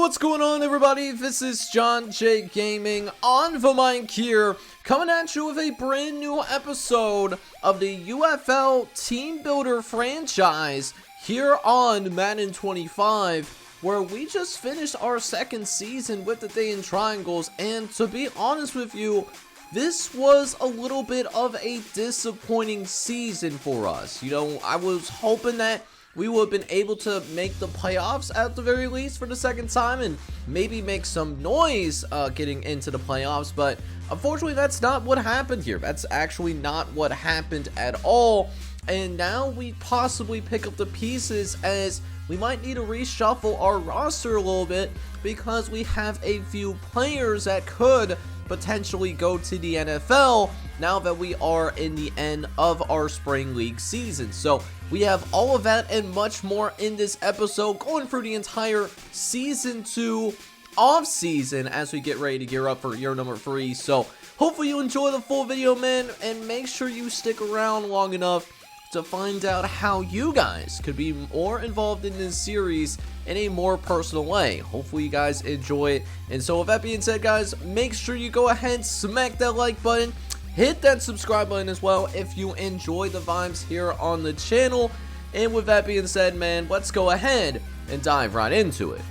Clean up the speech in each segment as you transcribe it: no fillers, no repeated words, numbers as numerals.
What's going on, everybody? This is John J Gaming on the mic here, coming at you with a brand new episode of the UFL Teambuilder franchise here on Madden 25, where we just finished our second season with the Day in Triangles. And to be honest with you, this was a little bit of a disappointing season for us. You know, I was hoping that we would have been able to make the playoffs at the very least for the second time and maybe make some noise getting into the playoffs, but unfortunately that's not what happened here. That's actually not what happened at all, and now we possibly pick up the pieces as we might need to reshuffle our roster a little bit because we have a few players that could potentially go to the NFL now that we are in the end of our spring league season. So we have all of that and much more in this episode, going through the entire season 2 off season as we get ready to gear up for year number 3. So hopefully you enjoy the full video, man, and make sure you stick around long enough to find out how you guys could be more involved in this series in a more personal way. Hopefully you guys enjoy it. And so with that being said, guys, make sure you go ahead, smack that like button, hit that subscribe button as well if you enjoy the vibes here on the channel. And with that being said, man, let's go ahead and dive right into it.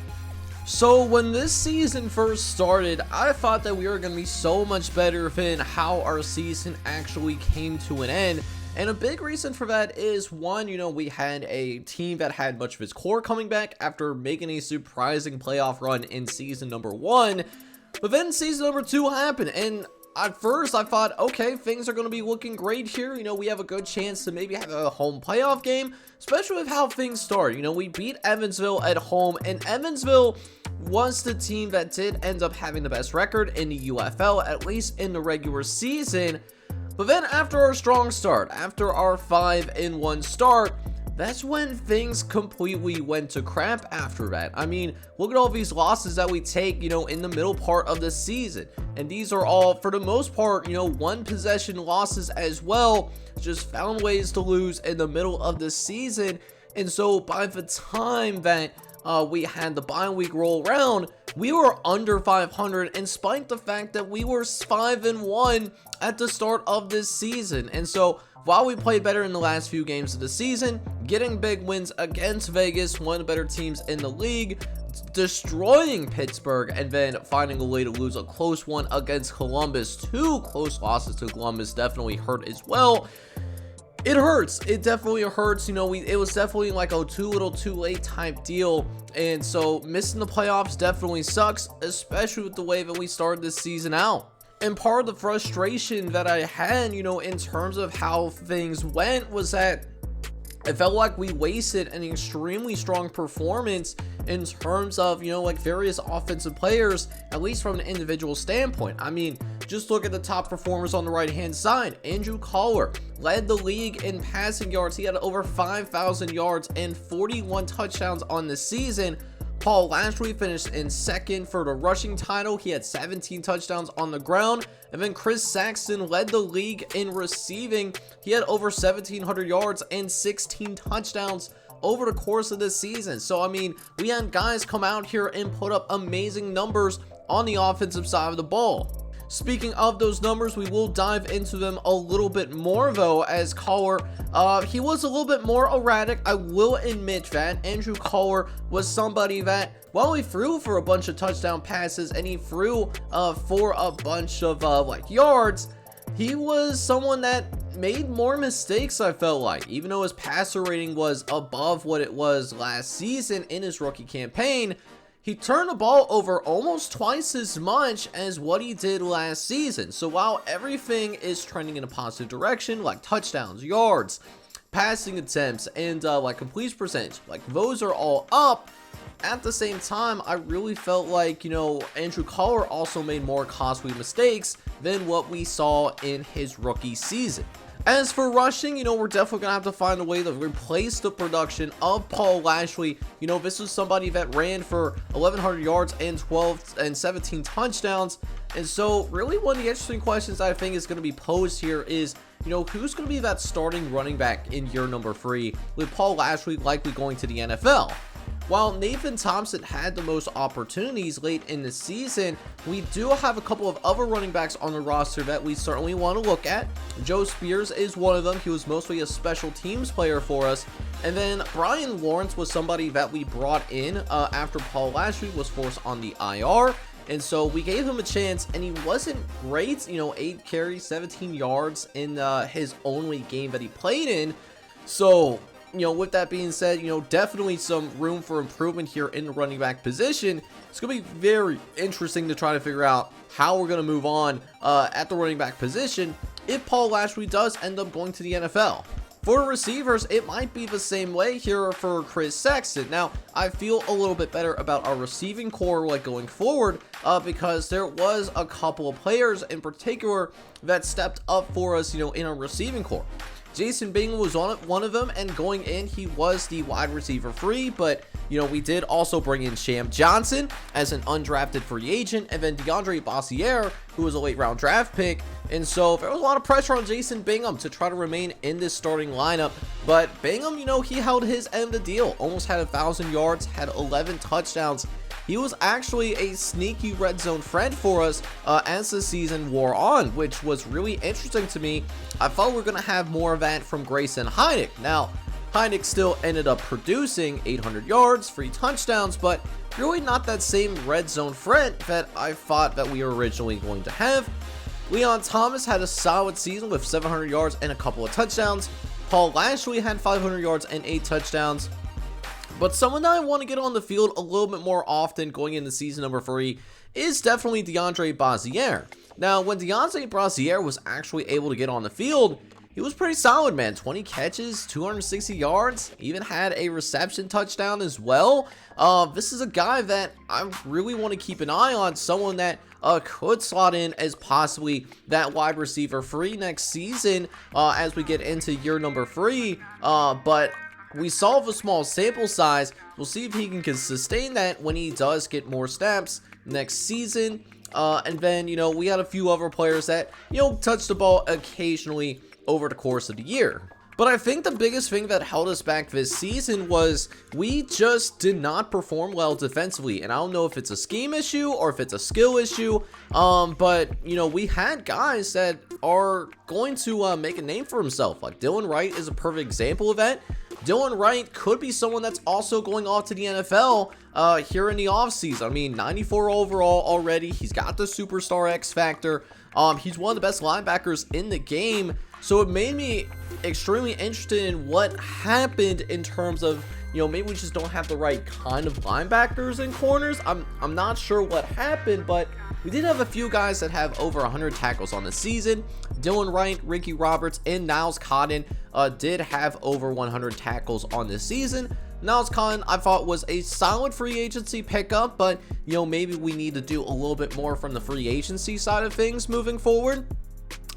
So when this season first started, I thought that we were going to be so much better than how our season actually came to an end. And a big reason for that is, one, you know, we had a team that had much of its core coming back after making a surprising playoff run in season number 1. But then season number 2 happened, and at first I thought, okay, things are going to be looking great here. You know, we have a good chance to maybe have a home playoff game, especially with how things started. You know, we beat Evansville at home, and Evansville was the team that did end up having the best record in the UFL, at least in the regular season. But then after our strong start, after our 5-1 start, that's when things completely went to crap after that. I mean, look at all these losses that we take, you know, in the middle part of the season. And these are all, for the most part, you know, one possession losses as well. Just found ways to lose in the middle of the season. And so by the time that we had the bye week roll around, we were under 500 in spite of the fact that we were 5-1 at the start of this season. And so while we played better in the last few games of the season, getting big wins against Vegas, one of the better teams in the league, destroying Pittsburgh, and then finding a way to lose a close one against Columbus. 2 close losses to Columbus definitely hurt as well. It hurts. It definitely hurts. You know, it was definitely like a too little too late type deal. And so missing the playoffs definitely sucks, especially with the way that we started this season out. And part of the frustration that I had, you know, in terms of how things went was that it felt like we wasted an extremely strong performance in terms of, you know, like various offensive players, at least from an individual standpoint. I mean, just look at the top performers on the right-hand side. Andrew Collar led the league in passing yards. He had over 5,000 yards and 41 touchdowns on the season. Paul Lashley finished in second for the rushing title. He had 17 touchdowns on the ground. And then Chris Saxton led the league in receiving. He had over 1,700 yards and 16 touchdowns over the course of this season. So, I mean, we had guys come out here and put up amazing numbers on the offensive side of the ball. Speaking of those numbers, we will dive into them a little bit more, though, as Collar, he was a little bit more erratic. I will admit that Andrew Collar was somebody that, while he threw for a bunch of touchdown passes and he threw for a bunch of like yards, he was someone that made more mistakes, I felt like. Even though his passer rating was above what it was last season in his rookie campaign, he turned the ball over almost twice as much as what he did last season. So while everything is trending in a positive direction, like touchdowns, yards, passing attempts, and like completion percentage, like those are all up, at the same time, I really felt like, you know, Andrew Collar also made more costly mistakes than what we saw in his rookie season. As for rushing, you know, we're definitely going to have to find a way to replace the production of Paul Lashley. You know, this was somebody that ran for 1,100 yards and 17 touchdowns. And so really one of the interesting questions I think is going to be posed here is, you know, who's going to be that starting running back in year number 3 with Paul Lashley likely going to the NFL? While Nathan Thompson had the most opportunities late in the season, we do have a couple of other running backs on the roster that we certainly want to look at. Joe Spears is one of them. He was mostly a special teams player for us. And then Brian Lawrence was somebody that we brought in after Paul Lashley was forced on the IR. And so we gave him a chance, and he wasn't great, 8 carries, 17 yards in his only game that he played in. So, with that being said, definitely some room for improvement here in the running back position. It's going to be very interesting to try to figure out how we're going to move on at the running back position if Paul Lashley does end up going to the NFL. For receivers, it might be the same way here for Chris Sexton. Now, I feel a little bit better about our receiving core going forward because there was a couple of players in particular that stepped up for us, in our receiving core. Jason Bingham was on one of them, and going in, he was the wide receiver free, but we did also bring in Sham Johnson as an undrafted free agent, and then DeAndre Bossier, who was a late round draft pick. And so there was a lot of pressure on Jason Bingham to try to remain in this starting lineup, but Bingham, he held his end of the deal, almost had 1,000 yards, had 11 touchdowns. He was actually a sneaky red zone friend for us as the season wore on, which was really interesting to me. I thought we were going to have more of that from Grayson Heineck. Now, Heineck still ended up producing 800 yards, 3 touchdowns, but really not that same red zone threat that I thought that we were originally going to have. Leon Thomas had a solid season with 700 yards and a couple of touchdowns. Paul Lashley had 500 yards and 8 touchdowns. But someone that I want to get on the field a little bit more often going into season number 3 is definitely DeAndre Bossier. Now, when DeAndre Bossier was actually able to get on the field, he was pretty solid, man. 20 catches, 260 yards, even had a reception touchdown as well. This is a guy that I really want to keep an eye on, someone that could slot in as possibly that wide receiver free next season as we get into year number 3. But we saw a small sample size. We'll see if he can sustain that when he does get more snaps next season. And then, we had a few other players that, touched the ball occasionally over the course of the year. But I think the biggest thing that held us back this season was we just did not perform well defensively. And I don't know if it's a scheme issue or if it's a skill issue. But, we had guys that are going to make a name for himself. Like Dylan Wright is a perfect example of that. Dylan Wright could be someone that's also going off to the NFL here in the offseason. I mean, 94 overall already. He's got the superstar X factor. He's one of the best linebackers in the game. So it made me extremely interested in what happened in terms of, maybe we just don't have the right kind of linebackers and corners. I'm not sure what happened, but we did have a few guys that have over 100 tackles on the season. Dylan Wright, Ricky Roberts, and Niles Cotton did have over 100 tackles on the season. Niles Cotton, I thought, was a solid free agency pickup, but, maybe we need to do a little bit more from the free agency side of things moving forward.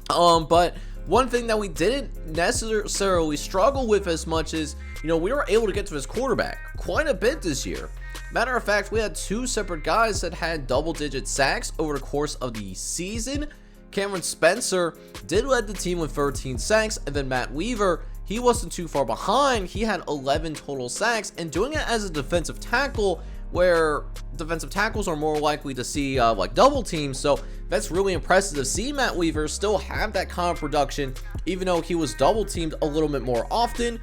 But one thing that we didn't necessarily struggle with as much is, we were able to get to his quarterback quite a bit this year. Matter of fact, we had 2 separate guys that had double-digit sacks over the course of the season. Cameron Spencer did lead the team with 13 sacks, and then Matt Weaver, he wasn't too far behind. He had 11 total sacks, and doing it as a defensive tackle, where defensive tackles are more likely to see like double teams. So that's really impressive to see Matt Weaver still have that kind of production, even though he was double teamed a little bit more often.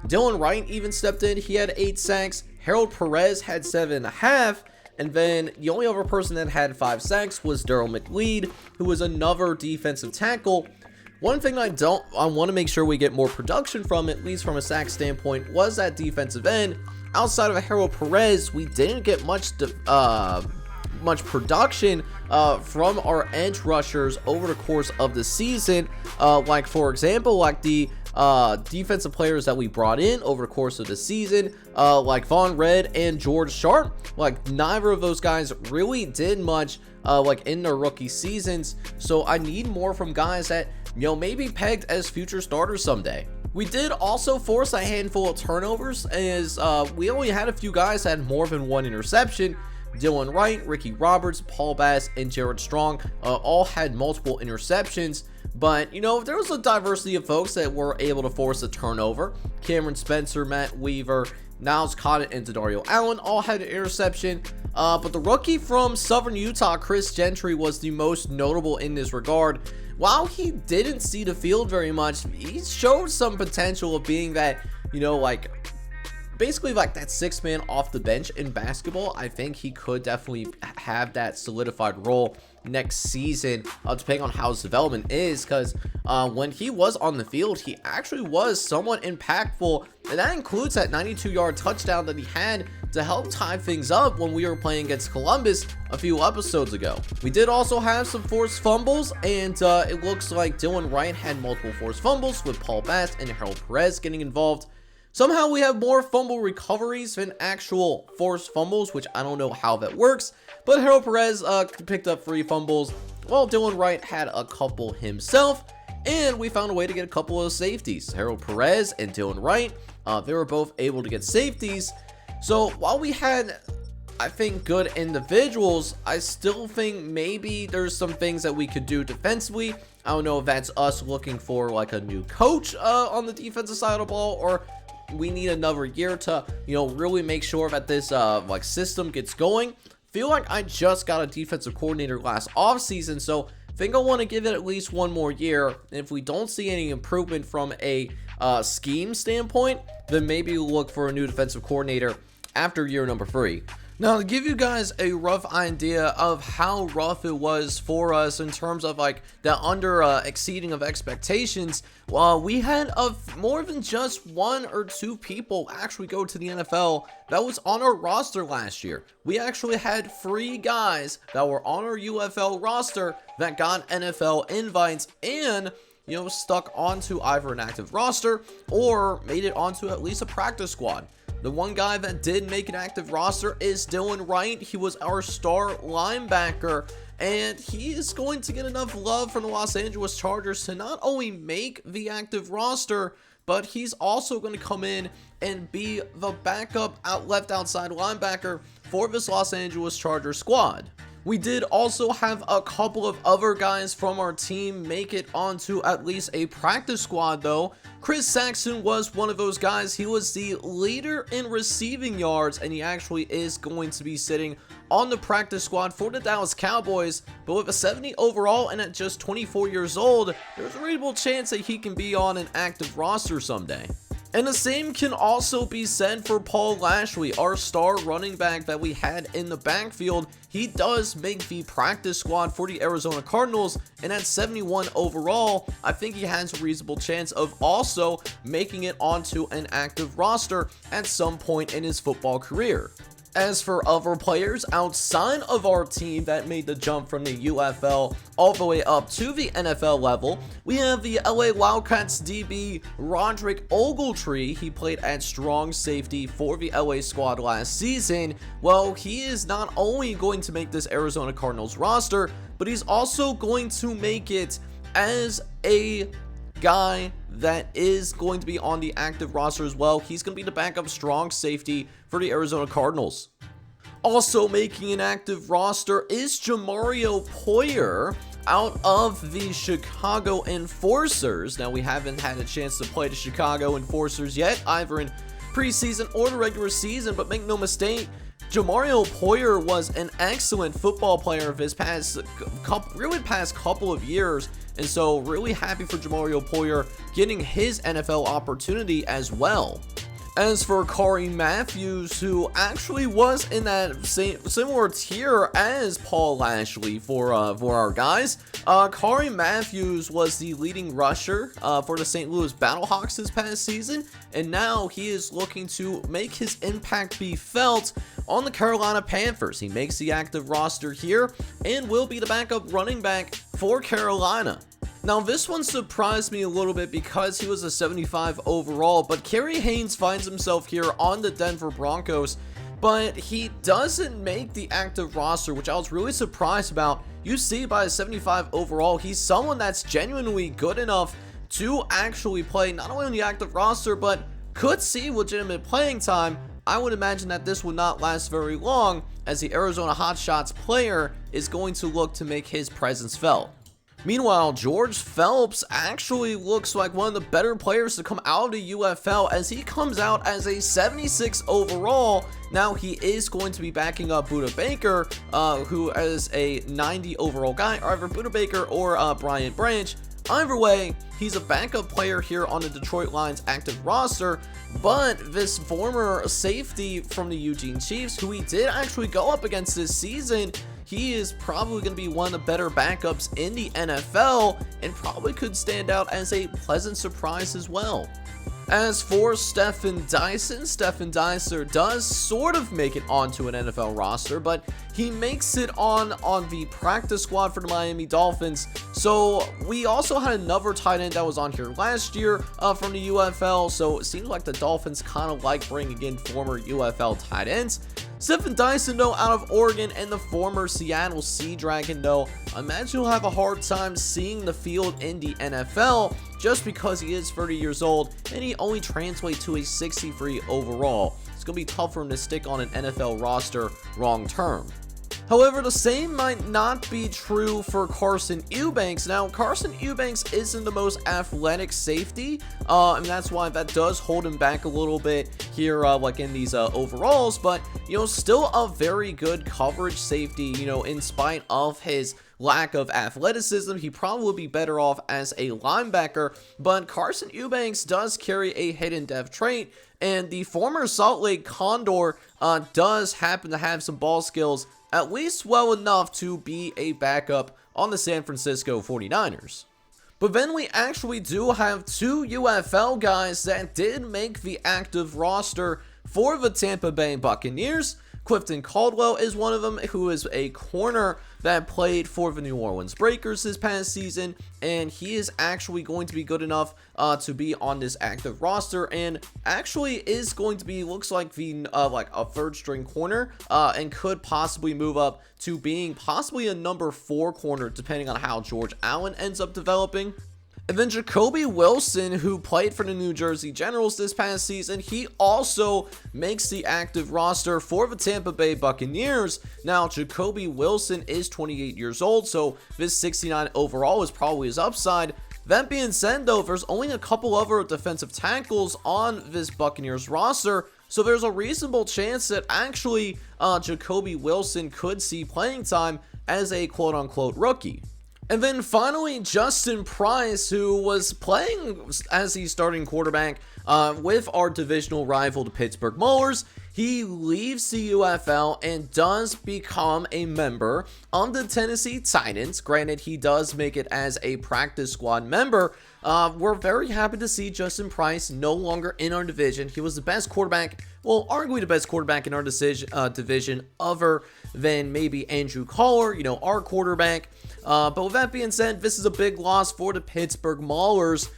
Dylan Wright even stepped in. He had 8 sacks. Harold Perez had 7.5. And then the only other person that had 5 sacks was Daryl McLeod, who was another defensive tackle. One thing I want to make sure we get more production from, at least from a sack standpoint, was that defensive end. Outside of Harold Perez, we didn't get much production from our edge rushers over the course of the season. Like, for example, like the defensive players that we brought in over the course of the season, like Von Red and George Sharp. Like, neither of those guys really did much like in their rookie seasons. So I need more from guys that, maybe pegged as future starters someday. We did also force a handful of turnovers, as we only had a few guys that had more than 1 interception. Dylan Wright, Ricky Roberts, Paul Bass, and Jared Strong all had multiple interceptions. But, there was a diversity of folks that were able to force a turnover. Cameron Spencer, Matt Weaver, Niles caught it, and Dario Allen all had an interception. But the rookie from Southern Utah, Chris Gentry, was the most notable in this regard. While he didn't see the field very much, he showed some potential of being that, basically like that sixth man off the bench in basketball. I think he could definitely have that solidified role next season, depending on how his development is, because when he was on the field, he actually was somewhat impactful, and that includes that 92-yard touchdown that he had to help tie things up when we were playing against Columbus a few episodes ago. We did also have some forced fumbles, and it looks like Dylan Wright had multiple forced fumbles, with Paul Bass and Harold Perez getting involved. Somehow we have more fumble recoveries than actual forced fumbles, which I don't know how that works, but Harold Perez picked up 3 fumbles, while Dylan Wright had a couple himself, and we found a way to get a couple of safeties. Harold Perez and Dylan Wright, they were both able to get safeties. So while we had, I think, good individuals, I still think maybe there's some things that we could do defensively. I don't know if that's us looking for like a new coach on the defensive side of the ball, or we need another year to, really make sure that this system gets going. Feel like I just got a defensive coordinator last offseason, so I think I want to give it at least one more year. And if we don't see any improvement from a scheme standpoint, then maybe we'll look for a new defensive coordinator after year number 3. Now, to give you guys a rough idea of how rough it was for us in terms of the exceeding of expectations, we had more than just 1 or 2 people actually go to the NFL that was on our roster last year. We actually had 3 guys that were on our UFL roster that got NFL invites and stuck onto either an active roster or made it onto at least a practice squad. The one guy that did make an active roster is Dylan Wright. He was our star linebacker, and he is going to get enough love from the Los Angeles Chargers to not only make the active roster, but he's also going to come in and be the backup left outside linebacker for this Los Angeles Chargers squad. We did also have a couple of other guys from our team make it onto at least a practice squad though. Chris Saxon was one of those guys. He was the leader in receiving yards, and he actually is going to be sitting on the practice squad for the Dallas Cowboys. But with a 70 overall and at just 24 years old, there's a reasonable chance that he can be on an active roster someday. And the same can also be said for Paul Lashley, our star running back that we had in the backfield. He does make the practice squad for the Arizona Cardinals, and at 71 overall, I think he has a reasonable chance of also making it onto an active roster at some point in his football career. As for other players outside of our team that made the jump from the UFL all the way up to the NFL level, we have the LA Wildcats DB Roderick Ogletree. He played at strong safety for the LA squad last season. Well, he is not only going to make this Arizona Cardinals roster, but he's also going to make it as a guy that is going to be on the active roster as well. He's going to be the backup strong safety for the Arizona Cardinals. Also making an active roster is Jamario Poyer out of the Chicago Enforcers. Now, we haven't had a chance to play the Chicago Enforcers yet, either in preseason or the regular season, but make no mistake, Jamario Poyer was an excellent football player of his past couple of years, and so really happy for Jamario Poyer getting his NFL opportunity as well. As for Kari Matthews, who actually was in that similar tier as Paul Lashley for our guys, Kari Matthews was the leading rusher for the St. Louis Battlehawks this past season, and now he is looking to make his impact be felt on the Carolina Panthers. He makes the active roster here and will be the backup running back for Carolina. Now, this one surprised me a little bit because he was a 75 overall, but Kerry Haynes finds himself here on the Denver Broncos, but he doesn't make the active roster, which I was really surprised about. You see, by a 75 overall, he's someone that's genuinely good enough to actually play not only on the active roster, but could see legitimate playing time. I would imagine that this would not last very long, as the Arizona Hotshots player is going to look to make his presence felt. Meanwhile, George Phelps actually looks like one of the better players to come out of the UFL, as he comes out as a 76 overall. Now, he is going to be backing up Buda Baker, who is a 90 overall guy, or either Buda Baker or Bryant Branch. Either way, he's a backup player here on the Detroit Lions active roster, but this former safety from the Eugene Chiefs, who he did actually go up against this season, he is probably going to be one of the better backups in the NFL and probably could stand out as a pleasant surprise as well. As for Stephen Dyson, Stephen Dyson does sort of make it onto an NFL roster, but he makes it on the practice squad for the Miami Dolphins. So we also had another tight end that was on here last year from the UFL, so it seems like the Dolphins kind of like bringing in former UFL tight ends. Stephen Dyson, though, out of Oregon, and the former Seattle Sea Dragon, though, I imagine he'll have a hard time seeing the field in the NFL just because he is 30 years old and he only translates to a 63 overall. It's going to be tough for him to stick on an NFL roster long term. However, the same might not be true for Carson Eubanks. Now, Carson Eubanks isn't the most athletic safety, and that's why that does hold him back a little bit here, like in these overalls, but, you know, still a very good coverage safety, you know, in spite of his lack of athleticism. He probably would be better off as a linebacker, but Carson Eubanks does carry a hidden depth trait, and the former Salt Lake Condor does happen to have some ball skills, at least well enough to be a backup on the San Francisco 49ers. But then we actually do have two UFL guys that did make the active roster for the Tampa Bay Buccaneers. Clifton Caldwell is one of them, who is a corner that played for the New Orleans Breakers this past season, and he is actually going to be good enough to be on this active roster, and actually is going to be, looks like the like a third string corner, and could possibly move up to being possibly a number 4 corner depending on how George Allen ends up developing. And then Jacoby Wilson, who played for the New Jersey Generals this past season, he also makes the active roster for the Tampa Bay Buccaneers. Now, Jacoby Wilson is 28 years old, so this 69 overall is probably his upside. That being said, though, there's only a couple other defensive tackles on this Buccaneers roster, so there's a reasonable chance that actually Jacoby Wilson could see playing time as a quote-unquote rookie. And then finally, Justin Price, who was playing as the starting quarterback with our divisional rival, the Pittsburgh Maulers. He leaves the UFL and does become a member of the Tennessee Titans. Granted, he does make it as a practice squad member. We're very happy to see Justin Price no longer in our division. He was the best quarterback, well, arguably the best quarterback in our division, other than maybe Andrew Collar, you know, our quarterback. But with that being said, this is a big loss for the Pittsburgh Maulers,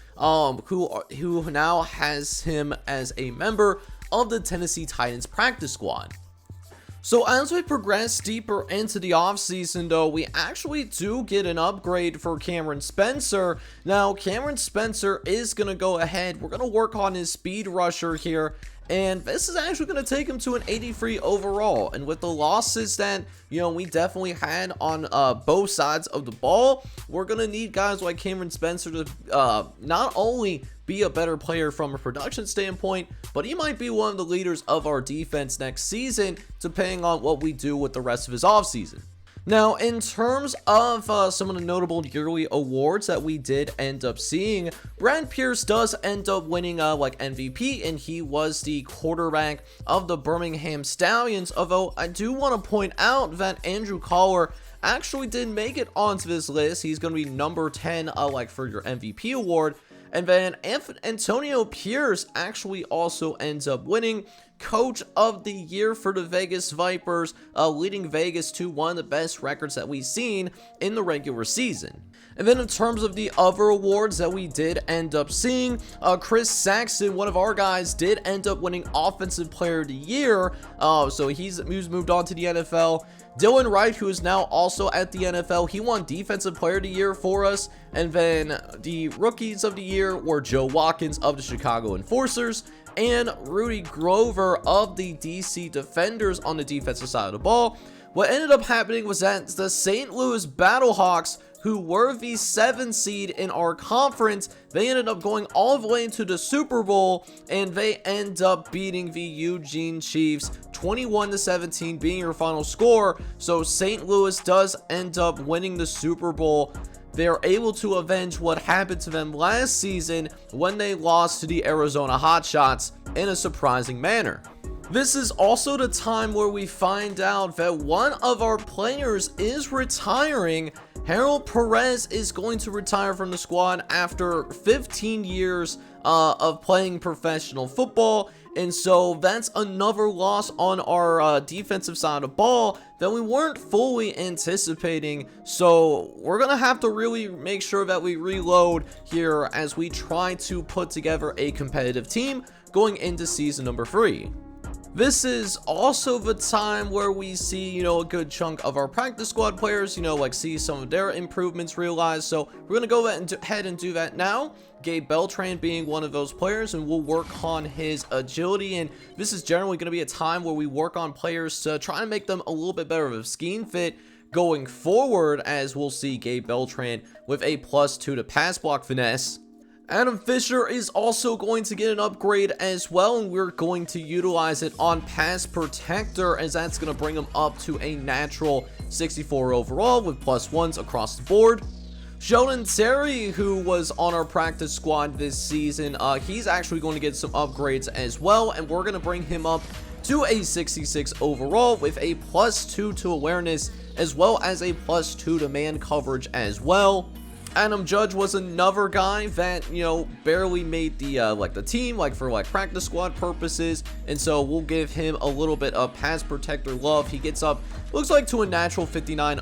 who now has him as a member of the Tennessee Titans practice squad. So as we progress deeper into the offseason, though, we actually do get an upgrade for Cameron Spencer. Now, Cameron Spencer is going to go ahead. We're going to work on his speed rusher here, and this is actually going to take him to an 83 overall. And with the losses that, you know, we definitely had on both sides of the ball, we're going to need guys like Cameron Spencer to not only be a better player from a production standpoint, but he might be one of the leaders of our defense next season, depending on what we do with the rest of his offseason. Now, in terms of some of the notable yearly awards that we did end up seeing, Brad Pierce does end up winning like MVP, and he was the quarterback of the Birmingham Stallions. Although I do want to point out that Andrew Collar actually did make it onto this list. He's going to be number 10 like for your MVP award. And then Antonio Pierce actually also ends up winning Coach of the Year for the Vegas Vipers, leading Vegas to one of the best records that we've seen in the regular season. And then in terms of the other awards that we did end up seeing, Chris Saxon, one of our guys, did end up winning Offensive Player of the Year. So he's moved on to the NFL. Dylan Wright, who is now also at the NFL, he won Defensive Player of the Year for us. And then the Rookies of the Year were Joe Watkins of the Chicago Enforcers and Rudy Grover of the DC Defenders on the defensive side of the ball. What ended up happening was that the St. Louis Battlehawks who were the 7th seed in our conference. They ended up going all the way into the Super Bowl, and they end up beating the Eugene Chiefs 21-17 being your final score. So St. Louis does end up winning the Super Bowl. They're able to avenge what happened to them last season when they lost to the Arizona Hotshots in a surprising manner. This is also the time where we find out that one of our players is retiring. Harold Perez is going to retire from the squad after 15 years of playing professional football. And so that's another loss on our defensive side of the ball that we weren't fully anticipating. So we're going to have to really make sure that we reload here as we try to put together a competitive team going into season number 3. This is also the time where we see, a good chunk of our practice squad players, like see some of their improvements realized. So we're going to go ahead and do that now. Gabe Beltran being one of those players, and we'll work on his agility. And this is generally going to be a time where we work on players to try to make them a little bit better of a scheme fit going forward, as we'll see Gabe Beltran with a +2 to pass block finesse. Adam Fisher is also going to get an upgrade as well, and we're going to utilize it on pass protector, as that's going to bring him up to a natural 64 overall with +1s across the board. Sheldon Terry, who was on our practice squad this season, he's actually going to get some upgrades as well, and we're going to bring him up to a 66 overall with a +2 to awareness, as well as a +2 to man coverage as well. Adam Judge was another guy that, barely made the team, for practice squad purposes, and so we'll give him a little bit of pass protector love. He gets up, looks like, to a natural 59,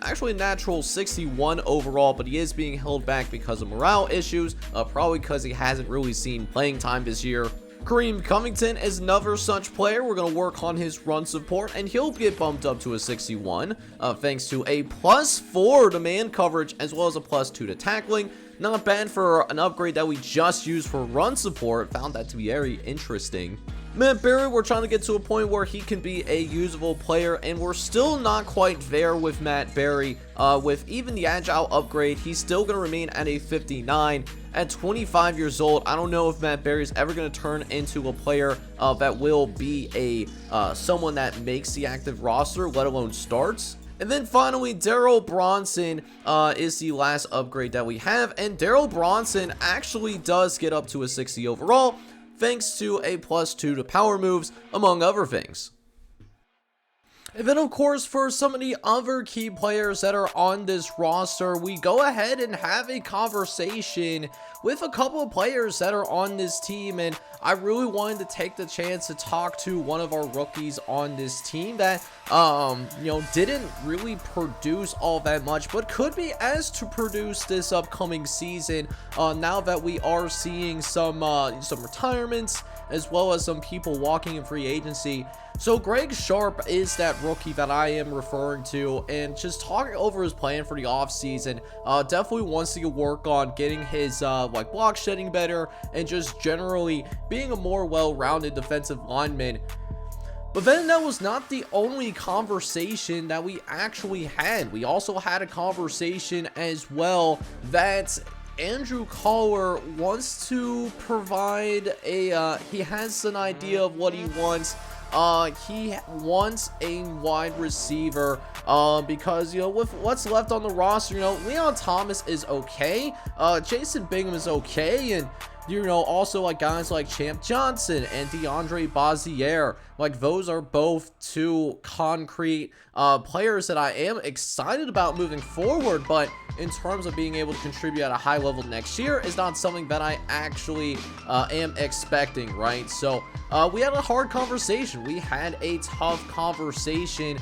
actually a natural 61 overall, but he is being held back because of morale issues, probably because he hasn't really seen playing time this year. Kareem Covington is another such player. We're going to work on his run support, and he'll get bumped up to a 61 thanks to a +4 to man coverage, as well as a +2 to tackling. Not bad for an upgrade that we just used for run support. Found that to be very interesting. Matt Berry, we're trying to get to a point where he can be a usable player, and we're still not quite there with Matt Berry. With even the agile upgrade, he's still going to remain at a 59. At 25 years old, I don't know if Matt Berry is ever going to turn into a player that will be someone that makes the active roster, let alone starts. And then finally, Daryl Bronson is the last upgrade that we have, and Daryl Bronson actually does get up to a 60 overall, thanks to a +2 to power moves, among other things. And then, of course, for some of the other key players that are on this roster, we go ahead and have a conversation with a couple of players that are on this team, and I really wanted to take the chance to talk to one of our rookies on this team that, didn't really produce all that much, but could be as to produce this upcoming season, now that we are seeing some retirements, as well as some people walking in free agency. So Greg Sharp is that rookie that I am referring to, and just talking over his plan for the offseason, definitely wants to work on getting his block shedding better, and just generally being a more well-rounded defensive lineman. But then that was not the only conversation that we actually had. We also had a conversation as well that Andrew Collar wants to provide he has an idea of what he wants. He wants a wide receiver, because, with what's left on the roster, Leon Thomas is okay, Jason Bingham is okay, and, also, guys like Champ Johnson and DeAndre Bazier, those are both two concrete, players that I am excited about moving forward, but in terms of being able to contribute at a high level next year is not something that I actually, am expecting, right? So, we had a hard conversation. We had a tough conversation,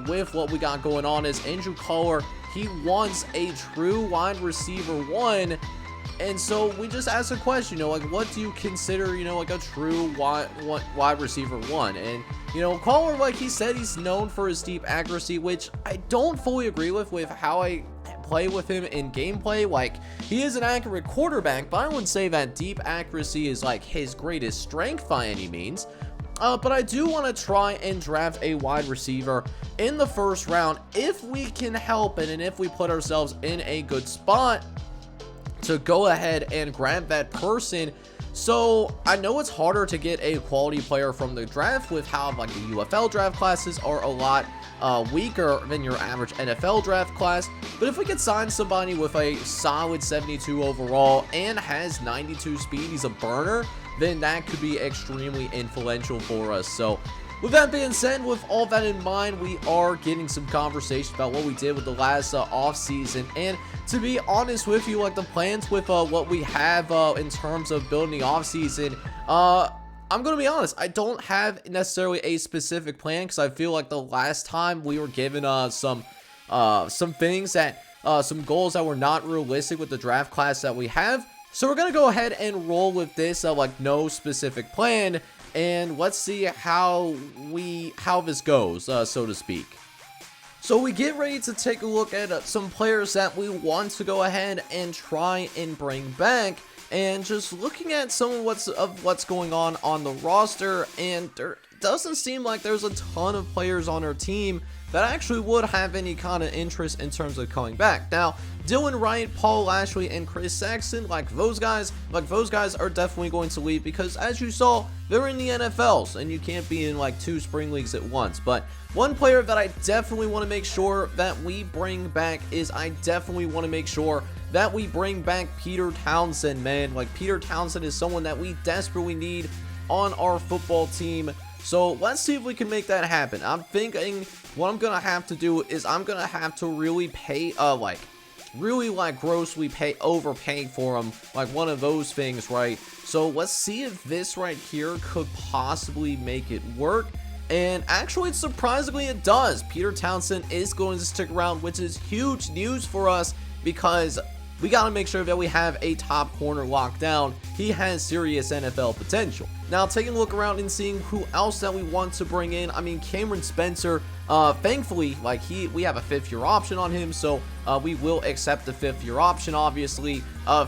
with what we got going on. Is Andrew Collar, he wants a true wide receiver one. And so we just asked a question, what do you consider, a true wide receiver one? And, Collar, like he said, he's known for his deep accuracy, which I don't fully agree with how I play with him in gameplay. He is an accurate quarterback, but I wouldn't say that deep accuracy is his greatest strength by any means. But I do want to try and draft a wide receiver in the first round if we can help it, and if we put ourselves in a good spot to go ahead and grab that person. So I know it's harder to get a quality player from the draft with how like the UFL draft classes are a lot weaker than your average NFL draft class, but if we could sign somebody with a solid 72 overall and has 92 speed, he's a burner, then that could be extremely influential for us. So with that being said, with all that in mind, we are getting some conversation about what we did with the last off season. And to be honest with you, like the plans with what we have in terms of building the off season, I'm gonna be honest, I don't have necessarily a specific plan, because I feel like the last time we were given some things that some goals that were not realistic with the draft class that we have. So we're gonna go ahead and roll with this like no specific plan, and let's see how this goes, so to speak. So we get ready to take a look at some players that we want to go ahead and try and bring back, and just looking at some of what's going on the roster, and there doesn't seem like there's a ton of players on our team that actually would have any kind of interest in terms of coming back. Now, Dylan Wright, Paul Lashley, and Chris Saxon, like those guys are definitely going to leave, because as you saw, they're in the NFLs, and you can't be in like 2 spring leagues at once. But one player that I definitely want to make sure that we bring back is Peter Townsend, man. Like, Peter Townsend is someone that we desperately need on our football team. So let's see if we can make that happen. I'm thinking what I'm gonna have to do is I'm gonna have to really pay grossly overpay for him, like one of those things, right? So let's see if this right here could possibly make it work. And actually, surprisingly, it does. Peter Townsend is going to stick around, which is huge news for us, because we got to make sure that we have a top corner locked down. He has serious NFL potential. Now, taking a look around and seeing who else that we want to bring in. I mean, Cameron Spencer, thankfully, like we have a 5th-year option on him, so we will accept the 5th-year option, obviously,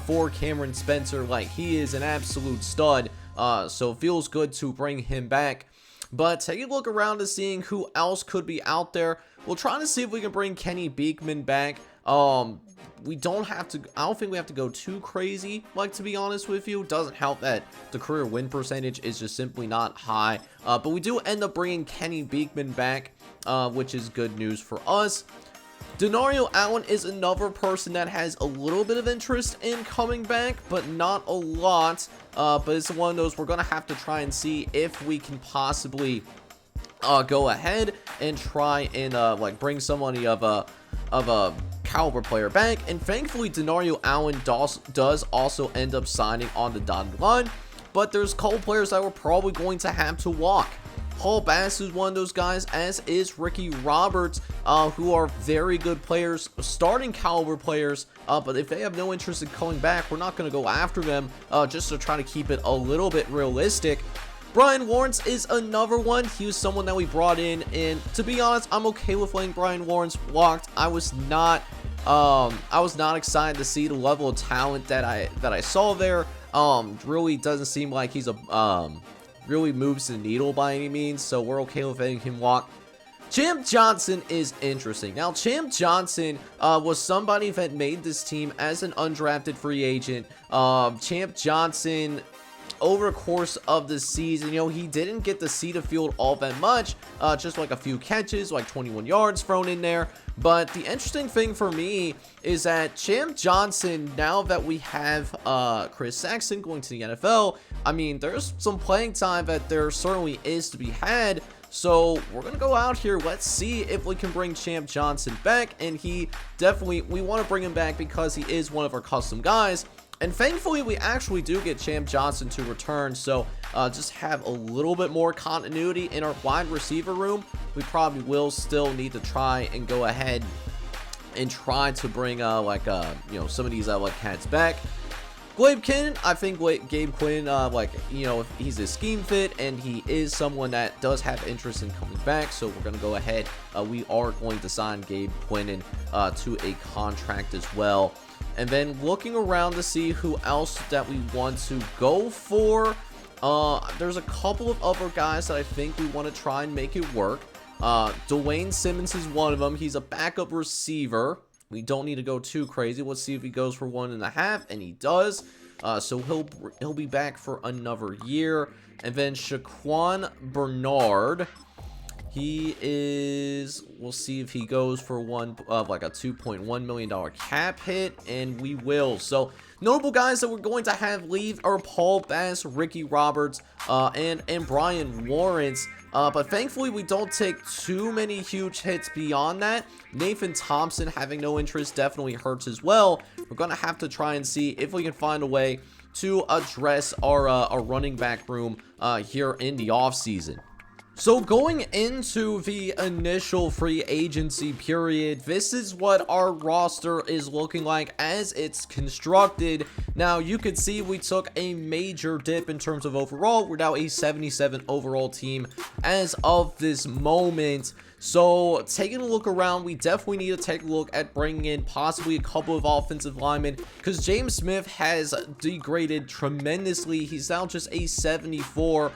for Cameron Spencer. Like, he is an absolute stud, so it feels good to bring him back. But taking a look around and seeing who else could be out there, we'll try to see if we can bring Kenny Beekman back. We don't have to, I don't think we have to go too crazy, like, to be honest with you. It doesn't help that the career win percentage is just simply not high. But we do end up bringing Kenny Beekman back, which is good news for us. Denario Allen is another person that has a little bit of interest in coming back, but not a lot. But it's one of those we're going to have to try and see if we can possibly go ahead and try and like bring somebody of a caliber player back. And thankfully, Denario Allen does also end up signing on the dotted line, but there's a couple players that we're probably going to have to walk. Paul Bass is one of those guys, as is Ricky Roberts, who are very good players, starting caliber players, but if they have no interest in coming back, we're not going to go after them, just to try to keep it a little bit realistic. Brian Lawrence is another one. He was someone that we brought in, and to be honest, I'm okay with letting Brian Lawrence walk. I was not excited to see the level of talent that I saw there. Really doesn't seem like he's really moves the needle by any means, so we're okay with letting him walk. Champ Johnson is interesting. Now, Champ Johnson was somebody that made this team as an undrafted free agent. Champ Johnson, over the course of the season, you know, he didn't get to see the field all that much, just like a few catches, like 21 yards thrown in there. But the interesting thing for me is that Champ Johnson, now that we have Chris Saxon going to the NFL, I mean, there's some playing time that there certainly is to be had. So we're going to go out here. Let's see if we can bring Champ Johnson back. And we want to bring him back because he is one of our custom guys. And thankfully, we actually do get Champ Johnson to return, so just have a little bit more continuity in our wide receiver room. We probably will still need to try and go ahead and try to bring you know, some of these cats back. Gabe Quinn, I think Gabe Quinn, he's a scheme fit, and he is someone that does have interest in coming back, so we're going to go ahead. We are going to sign Gabe Quinn to a contract as well. And then looking around to see who else that we want to go for. There's a couple of other guys that I think we want to try and make it work. Dwayne Simmons is one of them. He's a backup receiver. We don't need to go too crazy. Let's see if he goes for 1.5, and he does. So he'll be back for another year. And then Shaquan Bernard, he is, we'll see if he goes for like a $2.1 million cap hit, and we will. So notable guys that we're going to have leave are Paul Bass, Ricky Roberts, and Brian Lawrence. But thankfully, we don't take too many huge hits beyond that. Nathan Thompson having no interest definitely hurts as well. We're going to have to try and see if we can find a way to address our running back room here in the offseason. So going into the initial free agency period, this is what our roster is looking like as it's constructed. Now, you could see we took a major dip in terms of overall. We're now a 77 overall team as of this moment. So taking a look around, we definitely need to take a look at bringing in possibly a couple of offensive linemen, because James Smith has degraded tremendously. He's now just a 74.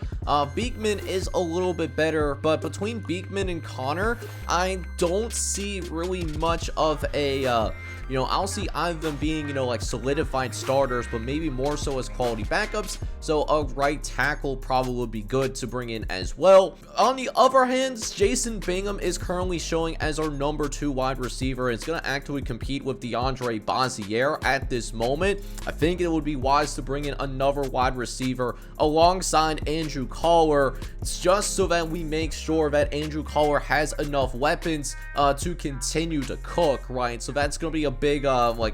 Beekman is a little bit better, but between Beekman and Connor, I don't see really much of a I'll see either of them being, like solidified starters, but maybe more so as quality backups. So a right tackle probably would be good to bring in as well. On the other hand, Jason Bingham is currently showing as our number 2 wide receiver. It's going to actively compete with DeAndre Bazier at this moment. I think it would be wise to bring in another wide receiver alongside Andrew Collar, just so that we make sure that Andrew Collar has enough weapons to continue to cook, right? So that's going to be a big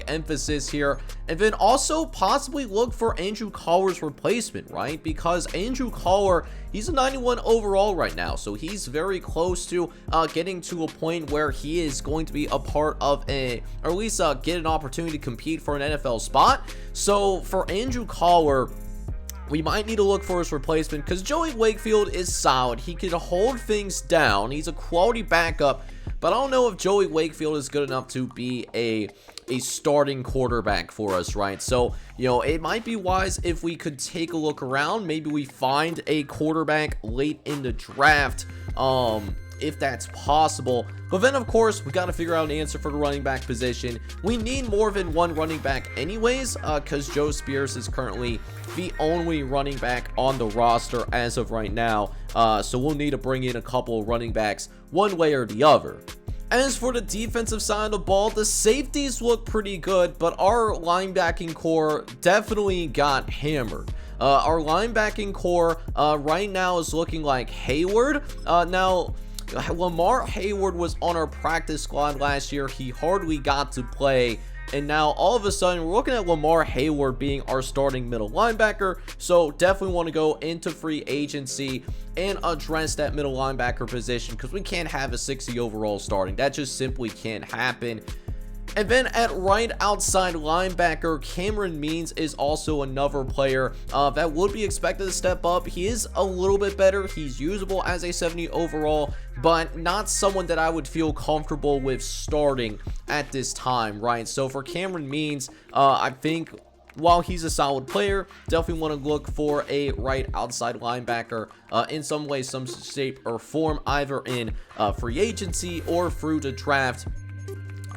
emphasis here. And then also possibly look for Andrew Collar's replacement, right? Because Andrew Collar, he's a 91 overall right now, so he's very close to getting to a point where he is going to be a part of or at least get an opportunity to compete for an NFL spot. So for Andrew Collar, we might need to look for his replacement, because Joey Wakefield is solid. He can hold things down. He's a quality backup, but I don't know if Joey Wakefield is good enough to be a starting quarterback for us, right? So, it might be wise if we could take a look around. Maybe we find a quarterback late in the draft, if that's possible. But then, of course, we got to figure out an answer for the running back position. We need more than one running back anyways, because Joe Spears is currently the only running back on the roster as of right now. So we'll need to bring in a couple of running backs one way or the other. As for the defensive side of the ball, the safeties look pretty good, but our linebacking core definitely got hammered. Our linebacking core right now is looking like Hayward. Now, Lamar Hayward was on our practice squad last year. He hardly got to play. And now all of a sudden we're looking at Lamar Hayward being our starting middle linebacker. So definitely want to go into free agency and address that middle linebacker position, because we can't have a 60 overall starting. That just simply can't happen. And then at right outside linebacker, Cameron Means is also another player that would be expected to step up. He is a little bit better. He's usable as a 70 overall, but not someone that I would feel comfortable with starting at this time, right? So for Cameron Means, I think while he's a solid player, definitely want to look for a right outside linebacker in some way, some shape or form, either in free agency or through the draft.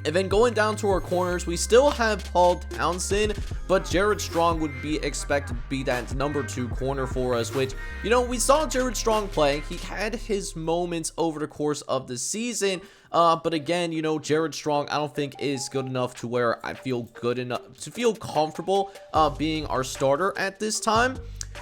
And then going down to our corners, we still have Paul Townsend, but Jared Strong would be expected to be that number 2 corner for us, which, we saw Jared Strong play. He had his moments over the course of the season, but again, Jared Strong, I don't think is good enough to where I feel good enough to feel comfortable being our starter at this time.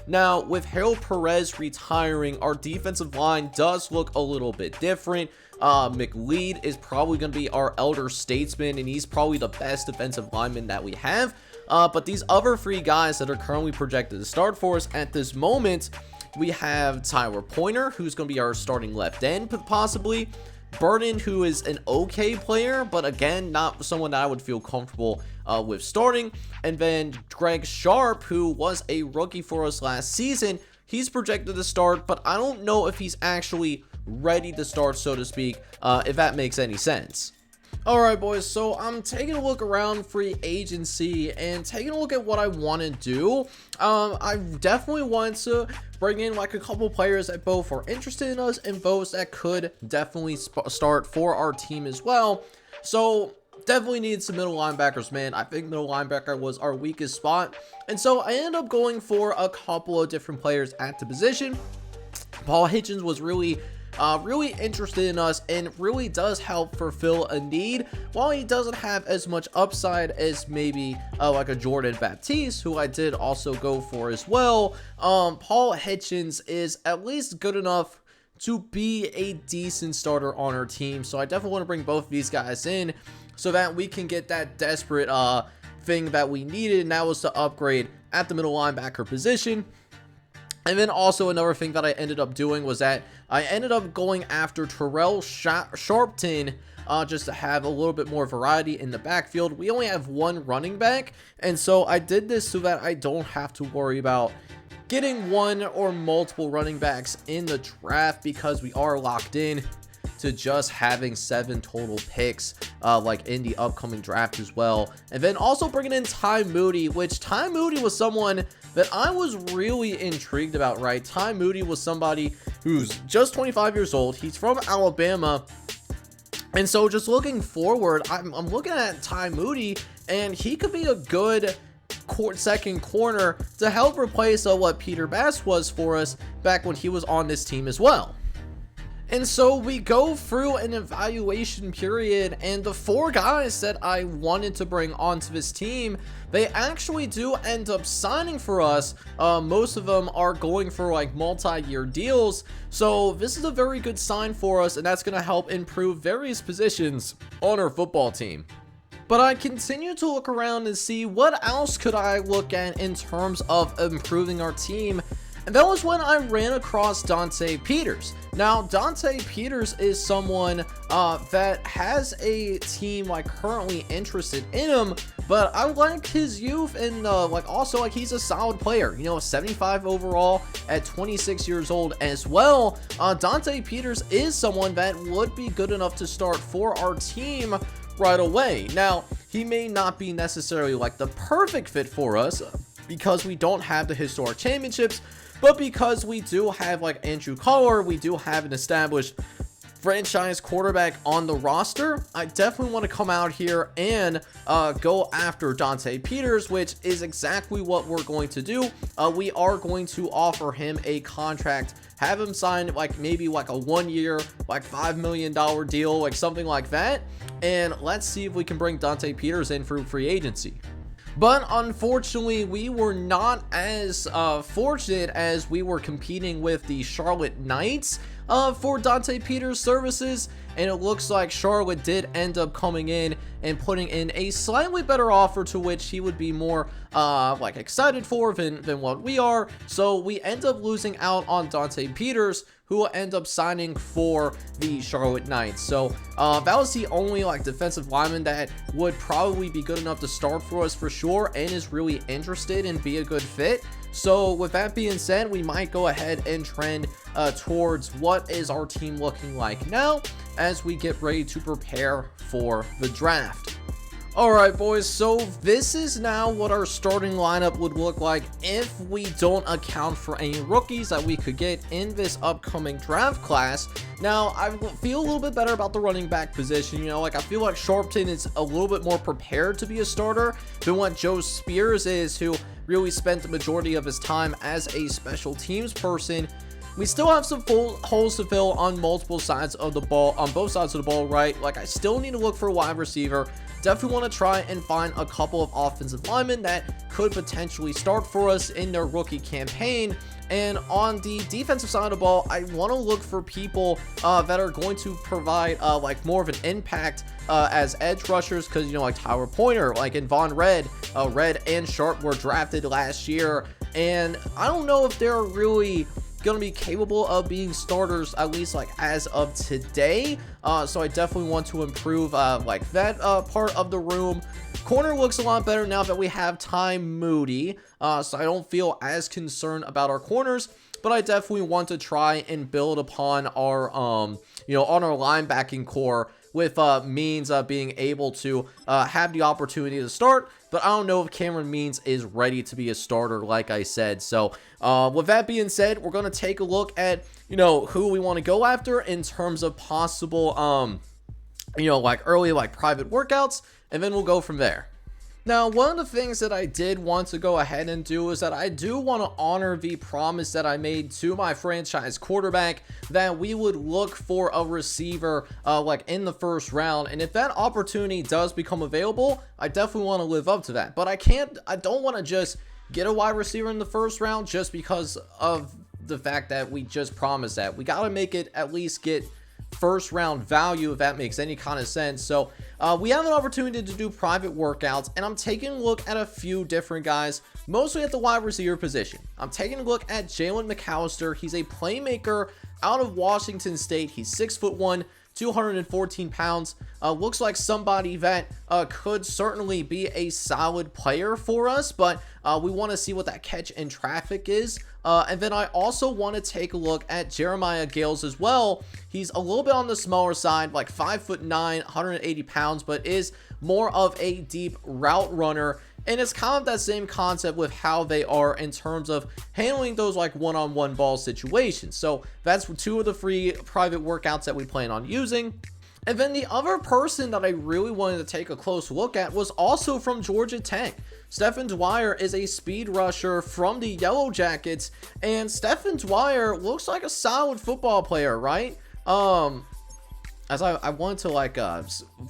Now, with Harold Perez retiring, our defensive line does look a little bit different. McLeod is probably going to be our elder statesman, and he's probably the best defensive lineman that we have. But these other 3 guys that are currently projected to start for us at this moment, we have Tyler Pointer, who's going to be our starting left end, possibly. Burden, who is an okay player, but again, not someone that I would feel comfortable with starting. And then Greg Sharp, who was a rookie for us last season, he's projected to start, but I don't know if he's actually ready to start, so to speak, if that makes any sense. Alright boys, so I'm taking a look around free agency and taking a look at what I want to do. I definitely want to bring in like a couple players that both are interested in us and those that could definitely start for our team as well. So definitely need some middle linebackers, man. I think middle linebacker was our weakest spot, and so I ended up going for a couple of different players at the position. Paul Hitchens was really interested in us and really does help fulfill a need. While he doesn't have as much upside as maybe like a Jordan Baptiste, who I did also go for as well, Paul Hitchens is at least good enough to be a decent starter on our team. So I definitely want to bring both of these guys in so that we can get that desperate thing that we needed, and that was to upgrade at the middle linebacker position. And then also another thing that I ended up doing was that I ended up going after Terrell Sharpton just to have a little bit more variety in the backfield. We only have one running back, and so I did this so that I don't have to worry about getting one or multiple running backs in the draft, because we are locked in to just having 7 total picks like in the upcoming draft as well. And then also bringing in Ty Moody, which Ty Moody was someone that I was really intrigued about, right? Ty Moody was somebody who's just 25 years old. He's from Alabama. And so just looking forward, I'm looking at Ty Moody, and he could be a good second corner to help replace what Peter Bass was for us back when he was on this team as well. And so we go through an evaluation period, and the 4 guys that I wanted to bring onto this team, they actually do end up signing for us. Most of them are going for like multi-year deals. So this is a very good sign for us, and that's going to help improve various positions on our football team. But I continue to look around and see what else could I look at in terms of improving our team. And that was when I ran across Dante Peters. Now, Dante Peters is someone that has a team like currently interested in him, but I like his youth, and also like he's a solid player, you know, 75 overall at 26 years old as well. Dante Peters is someone that would be good enough to start for our team right away. Now, he may not be necessarily like the perfect fit for us because we don't have the historic championships, but because we do have like Andrew Collar, we do have an established franchise quarterback on the roster, I definitely want to come out here and go after Dante Peters, which is exactly what we're going to do. We are going to offer him a contract, have him sign like maybe like a 1-year, like $5 million deal, like something like that. And let's see if we can bring Dante Peters in through free agency. But unfortunately, we were not as fortunate as we were competing with the Charlotte Knights for Dante Peters' services, and it looks like Charlotte did end up coming in and putting in a slightly better offer, to which he would be more like excited for than what we are. So we end up losing out on Dante Peters, who will end up signing for the Charlotte Knights. So that was the only like defensive lineman that would probably be good enough to start for us for sure, and is really interested and be a good fit. So with that being said, we might go ahead and trend towards what is our team looking like now as we get ready to prepare for the draft. Alright boys, so this is now what our starting lineup would look like if we don't account for any rookies that we could get in this upcoming draft class. Now, I feel a little bit better about the running back position. You know, like I feel like Sharpton is a little bit more prepared to be a starter than what Joe Spears is, who really spent the majority of his time as a special teams person. We still have some full holes to fill on multiple sides of the ball, on both sides of the ball, right? Like I still need to look for a wide receiver. Definitely want to try and find a couple of offensive linemen that could potentially start for us in their rookie campaign. And on the defensive side of the ball, I want to look for people that are going to provide like more of an impact as edge rushers, because, you know, like Tyler Pointer, like in Von Red, Red and Sharp were drafted last year, and I don't know if they're really going to be capable of being starters, at least like as of today. So I definitely want to improve like that part of the room. Corner looks a lot better now that we have Ty Moody, so I don't feel as concerned about our corners, but I definitely want to try and build upon our you know, on our linebacking core with Means being able to have the opportunity to start, but I don't know if Cameron Means is ready to be a starter, like I said. So with that being said, we're going to take a look at, you know, who we want to go after in terms of possible, you know, like early, like private workouts, and then we'll go from there. Now, one of the things that I did want to go ahead and do is that I do want to honor the promise that I made to my franchise quarterback that we would look for a receiver like in the first round. And if that opportunity does become available, I definitely want to live up to that. But I don't want to just get a wide receiver in the first round just because of the fact that we just promised that. We got to make it at least get first round value, if that makes any kind of sense. So we have an opportunity to do private workouts, and I'm taking a look at a few different guys, mostly at the wide receiver position. I'm taking a look at Jalen McAllister. He's a playmaker out of Washington State. He's 6'1", 214 pounds. Looks like somebody that could certainly be a solid player for us, but we want to see what that catch in traffic is. And then I also want to take a look at Jeremiah Gales as well. He's a little bit on the smaller side, like 5'9", 180 pounds, but is more of a deep route runner. And it's kind of that same concept with how they are in terms of handling those like one-on-one ball situations. So that's two of the free private workouts that we plan on using. And then the other person that I really wanted to take a close look at was also from Georgia Tech. Stephen Dwyer is a speed rusher from the Yellow Jackets, and Stephen Dwyer looks like a solid football player, right? As I wanted to like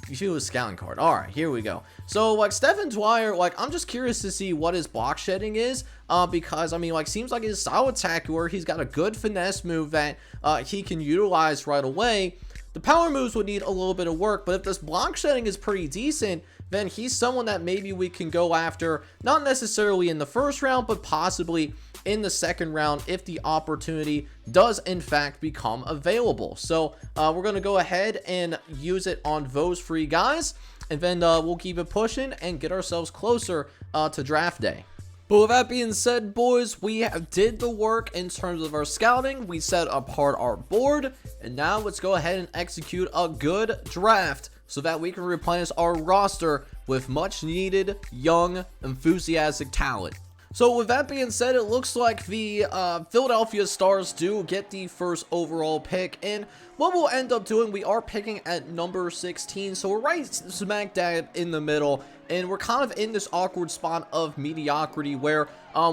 view his scouting card. All right, here we go. So like Stephen Dwyer, like I'm just curious to see what his block shedding is, because I mean like seems like he's a solid tackler. He's got a good finesse move that he can utilize right away. The power moves would need a little bit of work, but if this block shedding is pretty decent, then he's someone that maybe we can go after, not necessarily in the first round, but possibly in the second round if the opportunity does in fact become available. So we're going to go ahead and use it on those free guys, and then we'll keep it pushing and get ourselves closer to draft day. But with that being said, boys, we did the work in terms of our scouting. We set apart our board, and now let's go ahead and execute a good draft so that we can replenish our roster with much needed, young, enthusiastic talent. So with that being said, it looks like the Philadelphia Stars do get the first overall pick, and what we'll end up doing, we are picking at number 16, so we're right smack dab in the middle, and we're kind of in this awkward spot of mediocrity where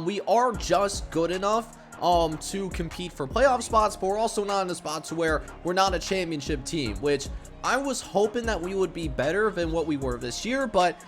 we are just good enough to compete for playoff spots, but we're also not in a spot to where we're not a championship team, which I was hoping that we would be better than what we were this year, but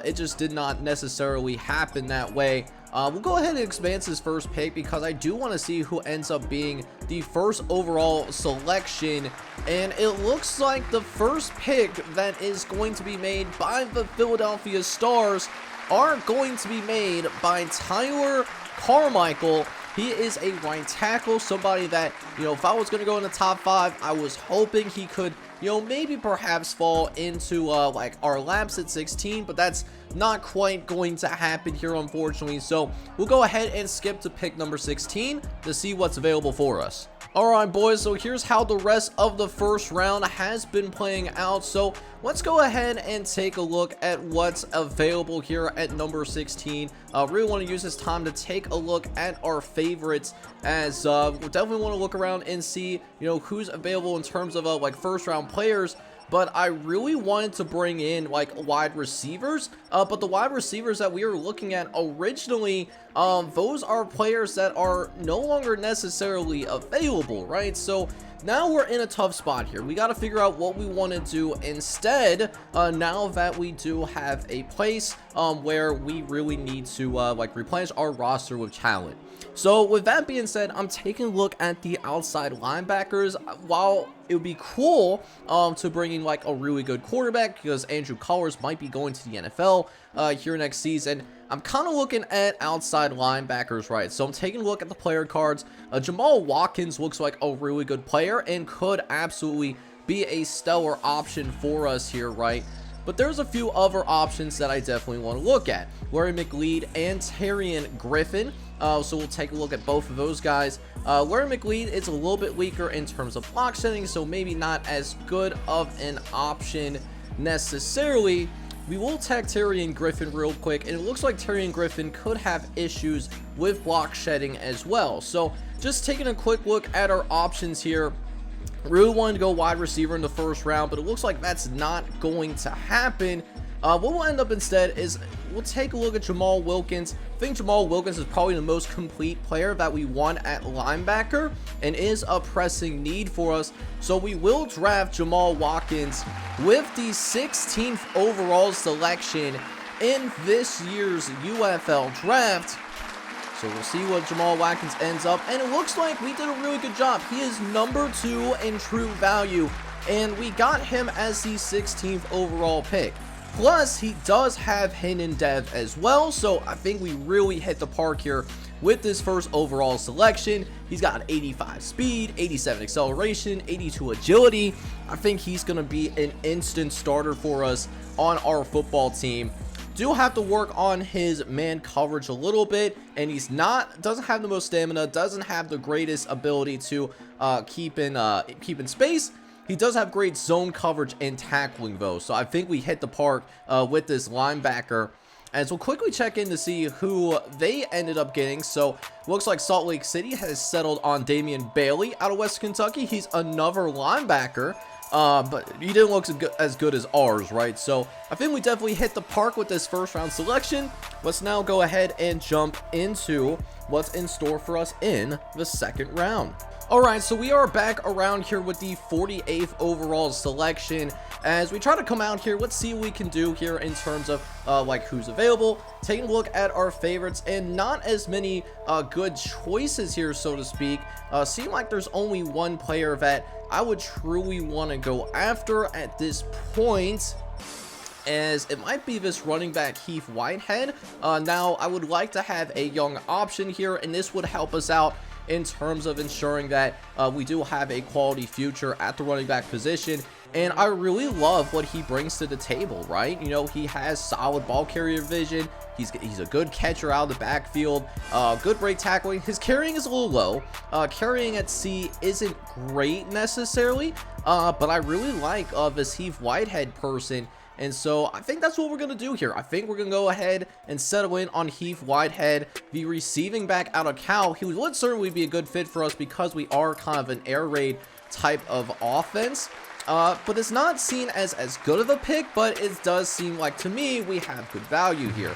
it just did not necessarily happen that way. We'll go ahead and advance this first pick because I do want to see who ends up being the first overall selection, and it looks like the first pick that is going to be made by the Philadelphia Stars are going to be made by Tyler Carmichael. He is a right tackle, somebody that, you know, if I was going to go in the top 5, I was hoping he could, you know, maybe perhaps fall into like our laps at 16, but that's not quite going to happen here, unfortunately. So we'll go ahead and skip to pick number 16 to see what's available for us. Alright boys, so here's how the rest of the first round has been playing out. So let's go ahead and take a look at what's available here at number 16. Really want to use this time to take a look at our favorites, as we definitely want to look around and see, you know, who's available in terms of like first round players. But I really wanted to bring in like wide receivers, but the wide receivers that we were looking at originally, those are players that are no longer necessarily available, right? So now we're in a tough spot here. We got to figure out what we want to do instead, now that we do have a place where we really need to like replenish our roster with talent. So with that being said, I'm taking a look at the outside linebackers. While it would be cool to bring in like a really good quarterback, because Andrew Collins might be going to the NFL here next season, I'm kind of looking at outside linebackers, right? So I'm taking a look at the player cards. Jamal Watkins looks like a really good player and could absolutely be a stellar option for us here, right? But there's a few other options that I definitely want to look at. Larry McLeod and Terrion Griffin. So we'll take a look at both of those guys. Larry McLeod is a little bit weaker in terms of block setting, so maybe not as good of an option necessarily. We will tag Tyrion Griffin real quick, and it looks like Tyrion Griffin could have issues with block shedding as well. So just taking a quick look at our options here. Really wanted to go wide receiver in the first round, but it looks like that's not going to happen. What we'll end up instead is we'll take a look at Jamal Wilkins. I think Jamal Wilkins is probably the most complete player that we want at linebacker and is a pressing need for us. So we will draft Jamal Watkins with the 16th overall selection in this year's UFL draft. So we'll see what Jamal Watkins ends up, and it looks like we did a really good job. He is number 2 in true value, and we got him as the 16th overall pick. Plus, he does have hidden dev as well, so I think we really hit the park here with this first overall selection. He's got an 85 speed, 87 acceleration, 82 agility. I think he's going to be an instant starter for us on our football team. Do have to work on his man coverage a little bit, and doesn't have the most stamina, doesn't have the greatest ability to keep in space. He does have great zone coverage and tackling though, so I think we hit the park with this linebacker. As we'll quickly check in to see who they ended up getting. So looks like Salt Lake City has settled on Damian Bailey out of West Kentucky. He's another linebacker. But he didn't look as good as ours, right? So I think we definitely hit the park with this first round selection. Let's now go ahead and jump into what's in store for us in the second round. Alright, so we are back around here with the 48th overall selection. As we try to come out here, let's see what we can do here in terms of like who's available. Taking a look at our favorites, and not as many good choices here, so to speak. Seem like there's only one player that I would truly want to go after at this point, as it might be this running back Heath Whitehead. Now, I would like to have a young option here, and this would help us out in terms of ensuring that we do have a quality future at the running back position. And I really love what he brings to the table, right? You know, he has solid ball carrier vision. He's a good catcher out of the backfield. Good break tackling. His carrying is a little low. Carrying at C isn't great necessarily, but I really like this Heath Whitehead person. And so I think that's what we're going to do here. I think we're going to go ahead and settle in on Heath Whitehead, the receiving back out of Cal. He would certainly be a good fit for us because we are kind of an air raid type of offense. But it's not seen as good of a pick, but it does seem like, to me, we have good value here.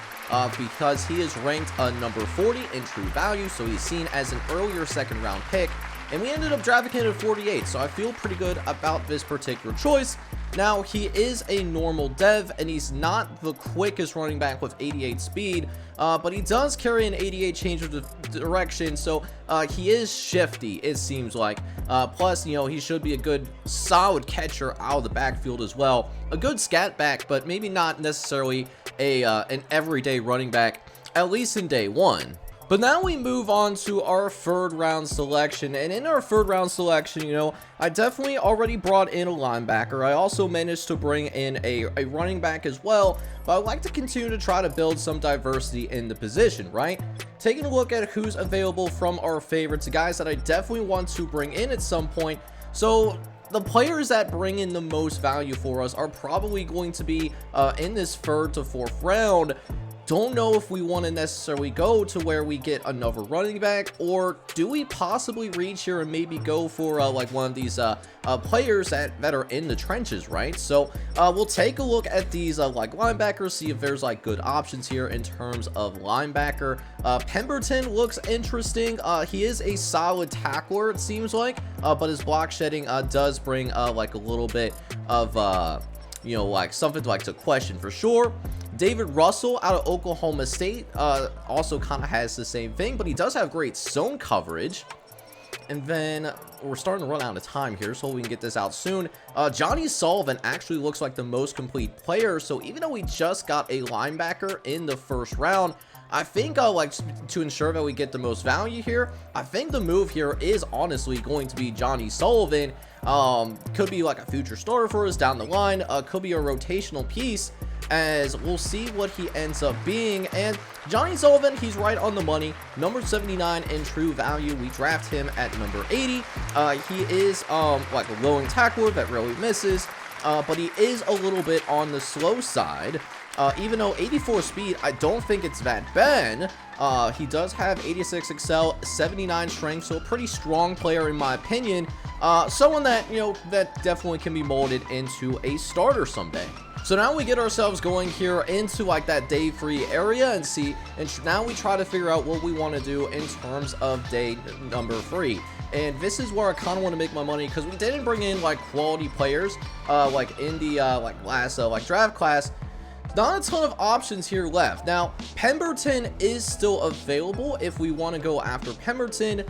Because he is ranked number 40 in true value, so he's seen as an earlier second round pick. And we ended up drafting him at 48, so I feel pretty good about this particular choice. Now, he is a normal dev, and he's not the quickest running back with 88 speed, but he does carry an 88 change of direction, so he is shifty, it seems like. Plus, you know, he should be a good, solid catcher out of the backfield as well. A good scat back, but maybe not necessarily an everyday running back, at least in day one. But now we move on to our third round selection, and in our third round selection, you know, I definitely already brought in a linebacker. I also managed to bring in a running back as well, but I'd like to continue to try to build some diversity in the position, right? Taking a look at who's available from our favorites, guys that I definitely want to bring in at some point. So the players that bring in the most value for us are probably going to be in this third to fourth round. Don't know if we want to necessarily go to where we get another running back, or do we possibly reach here and maybe go for like one of these players that are in the trenches, right? So we'll take a look at these like linebackers, see if there's like good options here in terms of linebacker. Pemberton looks interesting. He is a solid tackler, it seems like, but his block shedding does bring like a little bit of you know, like something to question for sure. David Russell out of Oklahoma State also kind of has the same thing, but he does have great zone coverage. And then we're starting to run out of time here, so we can get this out soon. Johnny Sullivan actually looks like the most complete player, so even though we just got a linebacker in the first round, I think like to ensure that we get the most value here, I think the move here is honestly going to be Johnny Sullivan. Could be like a future starter for us down the line, could be a rotational piece. as we'll see what he ends up being. And Johnny Sullivan, he's right on the money, number 79 in true value. We draft him at number 80. He is like a lowing tackler that really misses, but he is a little bit on the slow side. Even though 84 speed, I don't think it's that bad. He does have 86 excel, 79 strength, so a pretty strong player in my opinion. Someone that, you know, that definitely can be molded into a starter someday. So now we get ourselves going here into like that day free area and now we try to figure out what we want to do in terms of day number 3. And this is where I kind of want to make my money, because we didn't bring in like quality players like in the last draft class. Not a ton of options here left. Now, Pemberton is still available if we want to go after Pemberton.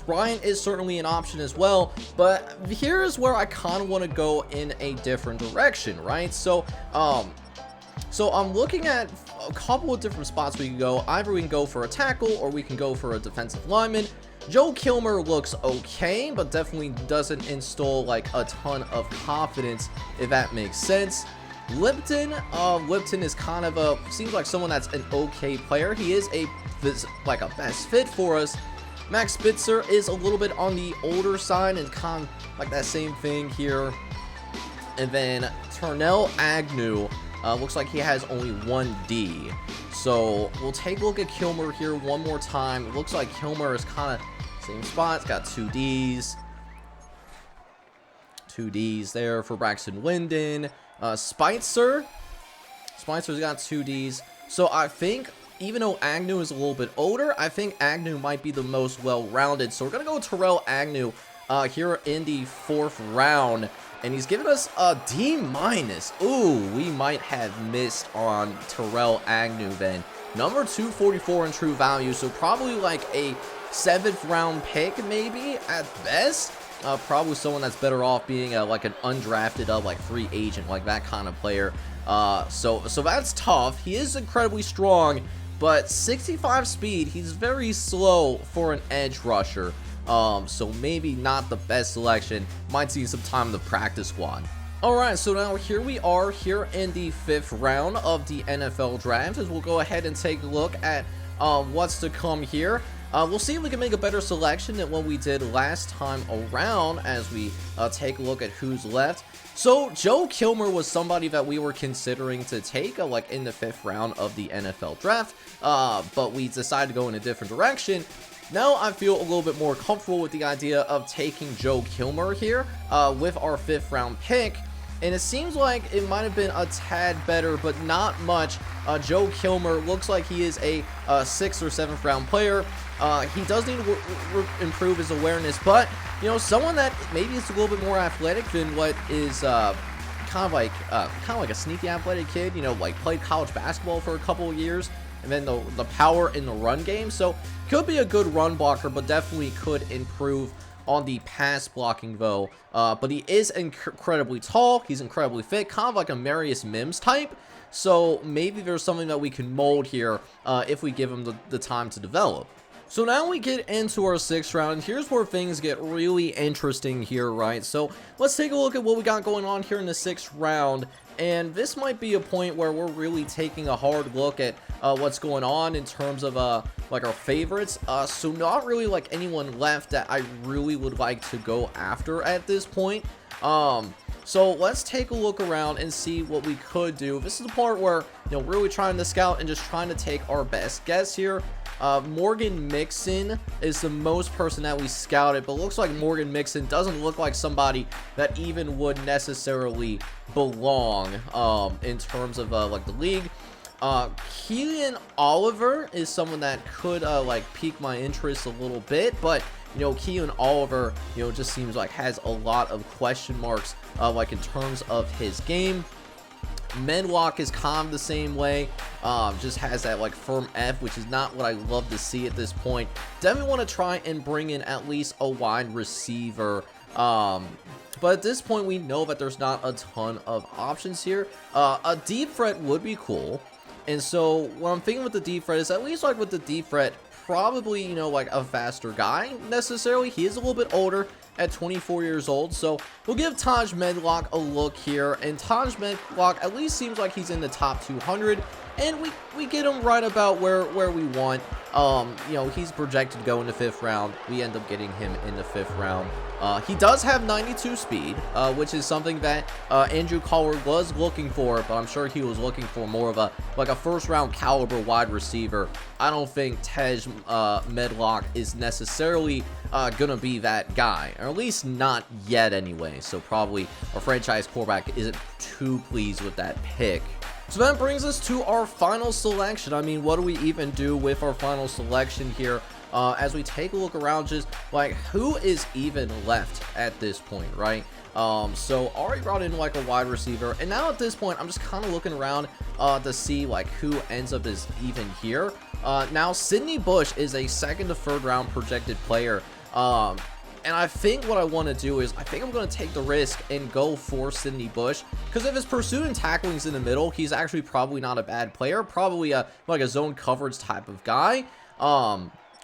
Bryant is certainly an option as well, but here's where I kind of want to go in a different direction, right? So I'm looking at a couple of different spots we can go. Either we can go for a tackle or we can go for a defensive lineman. Joe Kilmer looks okay, but definitely doesn't instill like a ton of confidence, if that makes sense. Lipton is kind of seems like someone that's an okay player. He is like a best fit for us. Max Spitzer is a little bit on the older side and kind of like that same thing here. And then Ternell Agnew looks like he has only 1 D. So we'll take a look at Kilmer here one more time. It looks like Kilmer is kind of same spot. It's got 2 Ds. 2 Ds there for Braxton Linden. Spicer's got 2 Ds. So I think, even though Agnew is a little bit older, I think Agnew might be the most well-rounded. So we're going to go Terrell Agnew here in the 4th round. And he's giving us a D-. Ooh, we might have missed on Terrell Agnew then. Number 244 in true value. So probably like a 7th round pick maybe at best. Probably someone that's better off being like an undrafted like free agent, like that kind of player. So that's tough. He is incredibly strong, but 65 speed, he's very slow for an edge rusher. So maybe not the best selection. Might see some time in the practice squad. Alright, so now here we are here in the 5th round of the NFL draft, as we'll go ahead and take a look at what's to come here. We'll see if we can make a better selection than what we did last time around as we take a look at who's left. So Joe Kilmer was somebody that we were considering to take like in the 5th round of the NFL draft, but we decided to go in a different direction. Now I feel a little bit more comfortable with the idea of taking Joe Kilmer here with our 5th round pick. And it seems like it might have been a tad better, but not much. Joe Kilmer looks like he is a 6th or 7th round player. He does need to improve his awareness, but you know, someone that maybe is a little bit more athletic than what is kind of like a sneaky athletic kid. You know, like played college basketball for a couple of years, and then the power in the run game. So could be a good run blocker, but definitely could improve on the pass blocking though. But he is incredibly tall. He's incredibly fit, kind of like a Marius Mims type. So maybe there's something that we can mold here if we give him the time to develop. So now we get into our 6th round, and here's where things get really interesting here, right? So let's take a look at what we got going on here in the 6th round. And this might be a point where we're really taking a hard look at what's going on in terms of like our favorites. So not really like anyone left that I really would like to go after at this point. So let's take a look around and see what we could do. This is the part where, you know, really trying to scout and just trying to take our best guess here. Morgan Mixon is the most person that we scouted, but looks like Morgan Mixon doesn't look like somebody that even would necessarily belong in terms of like the league. Keelan Oliver is someone that could like pique my interest a little bit, but you know, Keelan Oliver, you know, just seems like has a lot of question marks like in terms of his game. Medlock is kind of the same way, just has that like firm F, which is not what I love to see at this point. Definitely want to try and bring in at least a wide receiver, but at this point we know that there's not a ton of options here. A deep threat would be cool, and so what I'm thinking with the deep threat is at least like with the deep threat, probably, you know, like a faster guy necessarily. He is a little bit older, at 24 years old. So we'll give Taj Medlock a look here, and Taj Medlock at least seems like he's in the top 200, and we get him right about where we want. You know, he's projected to go in the 5th round. We end up getting him in the 5th round. He does have 92 speed, which is something that Andrew Collard was looking for, but I'm sure he was looking for more of a first round caliber wide receiver. I don't think Tej Medlock is necessarily gonna be that guy, or at least not yet anyway. So probably our franchise quarterback isn't too pleased with that pick. So that brings us to our final selection. I mean, what do we even do with our final selection here? As we take a look around, just like who is even left at this point, right? So already brought in like a wide receiver, and now at this point I'm just kind of looking around to see like who ends up is even here. Now Sidney Bush is a 2nd to 3rd round projected player, and I think what I want to do is I think I'm going to take the risk and go for Sidney Bush, because if his pursuit and tackling is in the middle, he's actually probably not a bad player, probably like a zone coverage type of guy.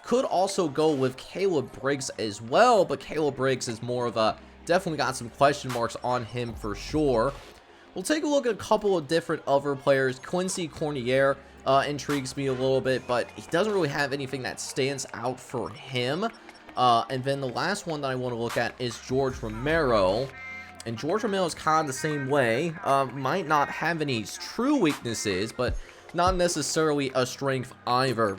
Could also go with Caleb Briggs as well, but Caleb Briggs is more of a, definitely got some question marks on him for sure. We'll take a look at a couple of different other players. Quincy Cornier intrigues me a little bit, but he doesn't really have anything that stands out for him. And then the last one that I want to look at is George Romero. And George Romero is kind of the same way. Might not have any true weaknesses, but not necessarily a strength either.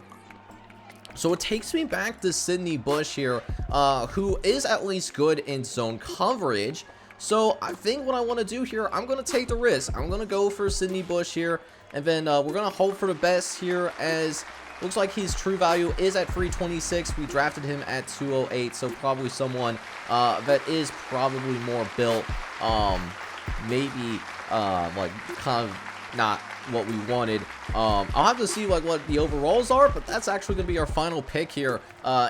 So it takes me back to Sidney Bush here, who is at least good in zone coverage. So I think what I want to do here, I'm going to take the risk. I'm going to go for Sidney Bush here, and then we're going to hope for the best here, as looks like his true value is at 326. We drafted him at 208, so probably someone that is probably more built, maybe like kind of not what we wanted. I'll have to see like what the overalls are, but that's actually going to be our final pick here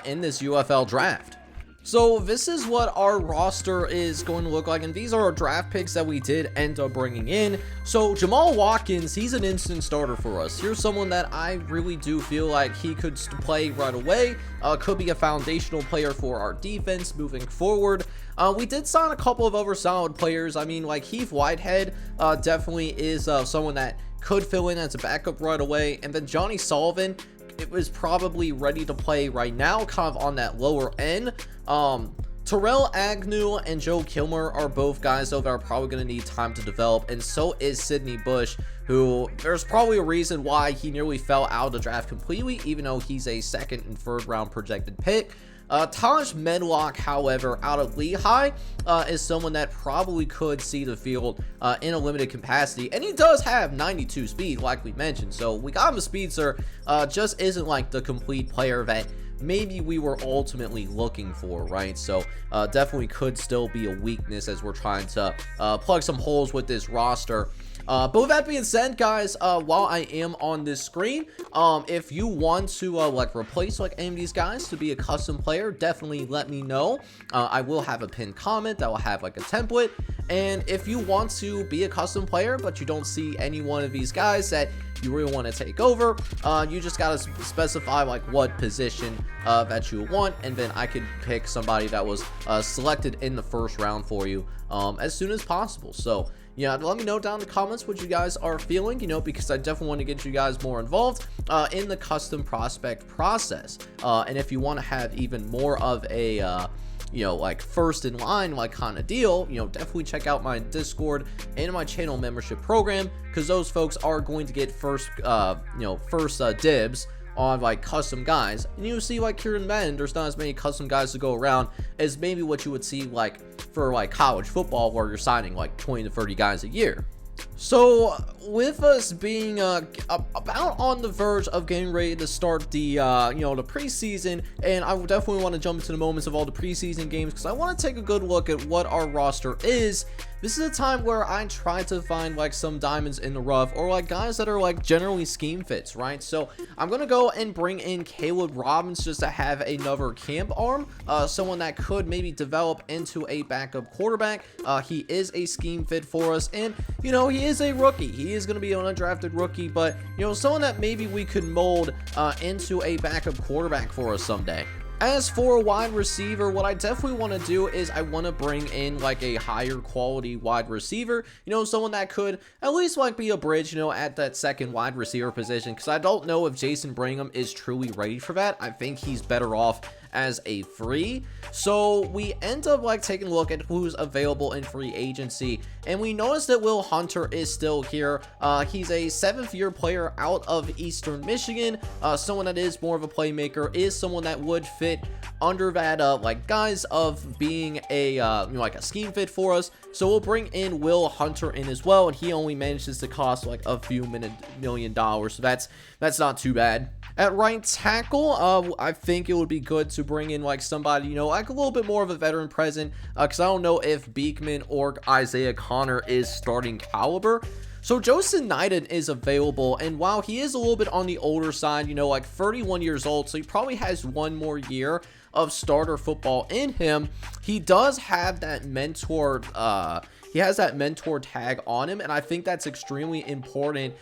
in this UFL draft. So this is what our roster is going to look like, and these are our draft picks that we did end up bringing in. So Jamal Watkins, he's an instant starter for us. Here's someone that I really do feel like he could play right away, could be a foundational player for our defense moving forward. We did sign a couple of other solid players. I mean, like Heath Whitehead definitely is someone that could fill in as a backup right away, and then Johnny Sullivan, it was probably ready to play right now, kind of on that lower end. Terrell Agnew and Joe Kilmer are both guys though that are probably going to need time to develop, and so is Sidney Bush, who there's probably a reason why he nearly fell out of the draft completely, even though he's a 2nd and 3rd round projected pick. Taj Medlock, however, out of Lehigh, is someone that probably could see the field in a limited capacity, and he does have 92 speed, like we mentioned, so we got him a speedster, just isn't like the complete player that maybe we were ultimately looking for, right? So definitely could still be a weakness as we're trying to plug some holes with this roster. But with that being said, guys, while I am on this screen, if you want to like replace like any of these guys to be a custom player, definitely let me know. I will have a pinned comment that will have like a template, and if you want to be a custom player but you don't see any one of these guys that you really want to take over, you just gotta specify like what position that you want, and then I could pick somebody that was selected in the 1st round for you as soon as possible. So yeah, let me know down in the comments what you guys are feeling, you know, because I definitely want to get you guys more involved in the custom prospect process. And if you want to have even more of a you know, like first in line like kind of deal, you know, definitely check out my Discord and my channel membership program, because those folks are going to get first dibs on like custom guys. And you see like here in Madden, there's not as many custom guys to go around as maybe what you would see like for like college football, where you're signing like 20 to 30 guys a year. So with us being about on the verge of getting ready to start the the preseason, and I definitely want to jump into the moments of all the preseason games, because I want to take a good look at what our roster is. This is a time where I try to find like some diamonds in the rough, or like guys that are like generally scheme fits, right? So I'm gonna go and bring in Caleb Robbins just to have another camp arm, someone that could maybe develop into a backup quarterback. He is a scheme fit for us, and you know, he is a rookie. He is going to be an undrafted rookie, but you know, someone that maybe we could mold into a backup quarterback for us someday. As for a wide receiver, what I definitely want to do is I want to bring in like a higher quality wide receiver, someone that could at least like be a bridge, at that second wide receiver position, because I don't know if Jason Brigham is truly ready for that. I think he's better off as a free. So we end up like taking a look at who's available in free agency, and we notice that Will Hunter is still here. He's a 7th-year player out of Eastern Michigan, someone that is more of a playmaker, is someone that would fit under that like guise of being a like a scheme fit for us. So we'll bring in Will Hunter in as well, and he only manages to cost like a few million dollars, so that's not too bad. At right tackle, I think it would be good to bring in like somebody, like a little bit more of a veteran present, because I don't know if Beekman or Isaiah Connor is starting caliber. So Joseph Knighton is available, and while he is a little bit on the older side, like 31 years old, so he probably has one more year of starter football in him, he does have that mentor tag on him, and I think that's extremely important,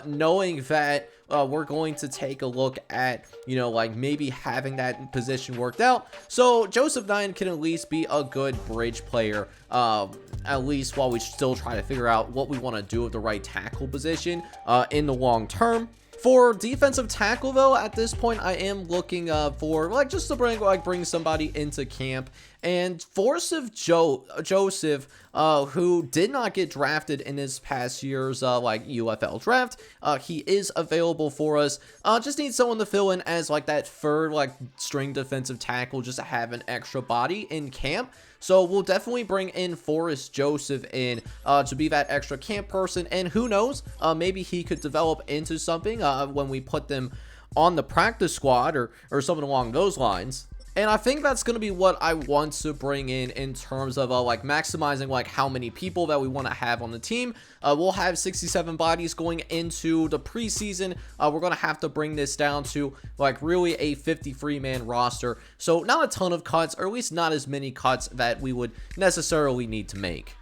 knowing that we're going to take a look at, like maybe having that position worked out. So Joseph Knighton can at least be a good bridge player, at least while we still try to figure out what we want to do with the right tackle position in the long term. For defensive tackle, though, at this point, I am looking for like just to bring somebody into camp. And Forsyth Joseph, who did not get drafted in this past year's like UFL draft, he is available for us. Just need someone to fill in as like that third like string defensive tackle, just to have an extra body in camp. So we'll definitely bring in Forrest Joseph in to be that extra camp person, and who knows, maybe he could develop into something when we put them on the practice squad or something along those lines. And I think that's going to be what I want to bring in terms of like maximizing like how many people that we want to have on the team. We'll have 67 bodies going into the preseason. We're going to have to bring this down to like really a 53-man roster. So not a ton of cuts, or at least not as many cuts that we would necessarily need to make.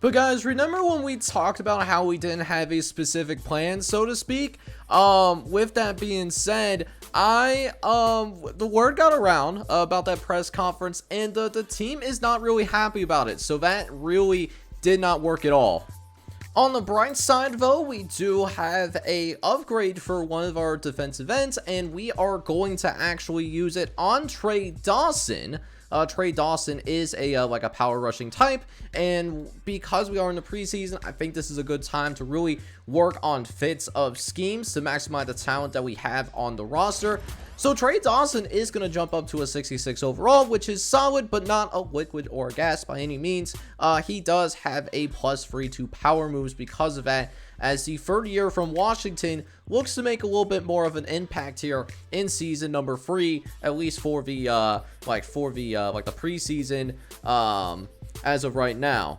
But guys, remember when we talked about how we didn't have a specific plan, so to speak? With that being said, the word got around about that press conference, and the team is not really happy about it. So that really did not work at all. On the bright side, though, we do have a upgrade for one of our defensive ends, and we are going to actually use it on Trey Dawson. Trey Dawson is a like a power rushing type, and because we are in the preseason, I think this is a good time to really work on fits of schemes to maximize the talent that we have on the roster. So Trey Dawson is going to jump up to a 66 overall, which is solid, but not a liquid or a gas by any means. He does have a +3 to power moves because of that, as the third year from Washington looks to make a little bit more of an impact here in season number 3, at least for the the preseason as of right now.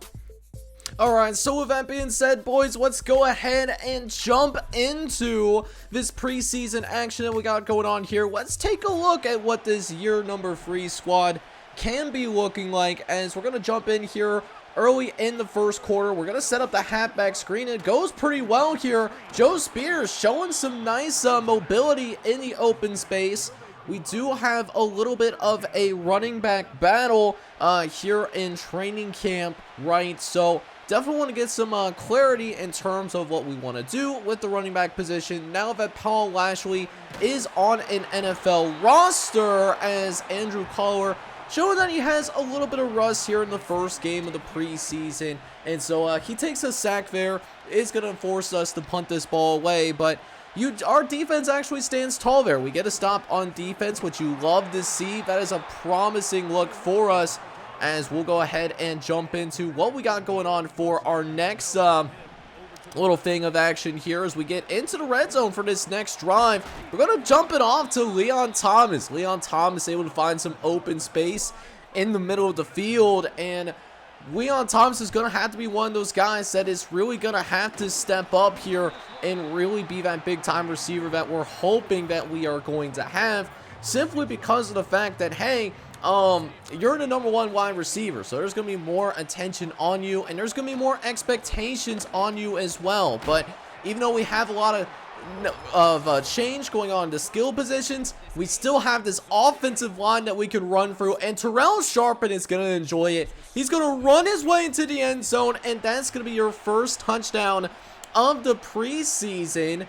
Alright, so with that being said, boys, let's go ahead and jump into this preseason action that we got going on here. Let's take a look at what this year number 3 squad can be looking like, as we're going to jump in here early in the first quarter. We're going to set up the halfback screen. It goes pretty well here. Joe Spears showing some nice mobility in the open space. We do have a little bit of a running back battle here in training camp, right? So definitely want to get some clarity in terms of what we want to do with the running back position now that Paul Lashley is on an NFL roster, as Andrew Collar showing that he has a little bit of rust here in the first game of the preseason. And so he takes a sack there. It's going to force us to punt this ball away, but our defense actually stands tall there. We get a stop on defense, which you love to see. That is a promising look for us, as we'll go ahead and jump into what we got going on for our next little thing of action here as we get into the red zone for this next drive. We're going to jump it off to Leon Thomas. Leon Thomas able to find some open space in the middle of the field, and Leon Thomas is going to have to be one of those guys that is really going to have to step up here and really be that big time receiver that we're hoping that we are going to have, simply because of the fact that, hey, you're the number 1 wide receiver, so there's going to be more attention on you, and there's going to be more expectations on you as well. But even though we have a lot of change going on to skill positions. We still have this offensive line that we can run through, and Terrell Sharpen is going to enjoy it. He's going to run his way into the end zone, and that's going to be your first touchdown of the preseason.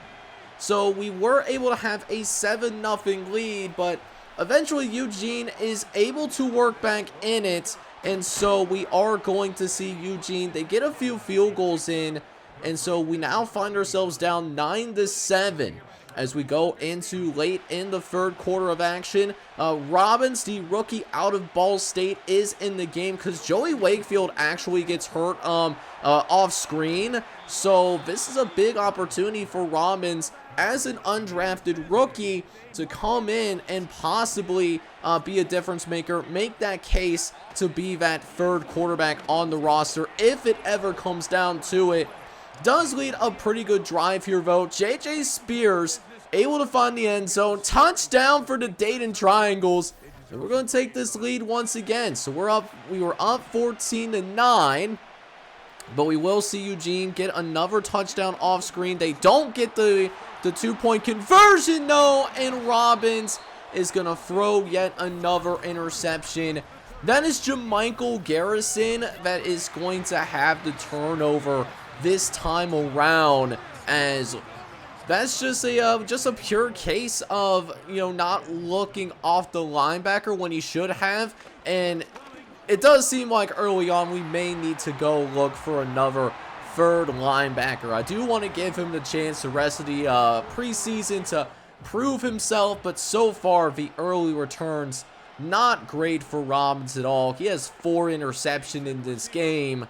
So we were able to have a 7-0 lead, but eventually Eugene is able to work back in it, and so we are going to see Eugene, they get a few field goals in, and so we now find ourselves down 9-7 as we go into late in the third quarter of action. Robbins, the rookie out of Ball State, is in the game because Joey Wakefield actually gets hurt off screen. So this is a big opportunity for Robbins as an undrafted rookie to come in and possibly be a difference maker, make that case to be that third quarterback on the roster if it ever comes down to it. Does lead a pretty good drive here, though. JJ Spears able to find the end zone. Touchdown for the Dayton Triangles. And we're going to take this lead once again. So we were up 14-9. But we will see Eugene get another touchdown off screen. They don't get the 2-point conversion, though. And Robbins is going to throw yet another interception. That is Jamichael Garrison that is going to have the turnover this time around, as that's just a pure case of, you know, not looking off the linebacker when he should have. And it does seem like early on we may need to go look for another third linebacker. I do want to give him the chance the rest of the preseason to prove himself, but so far the early returns not great for Robbins at all. He has 4 interceptions in this game.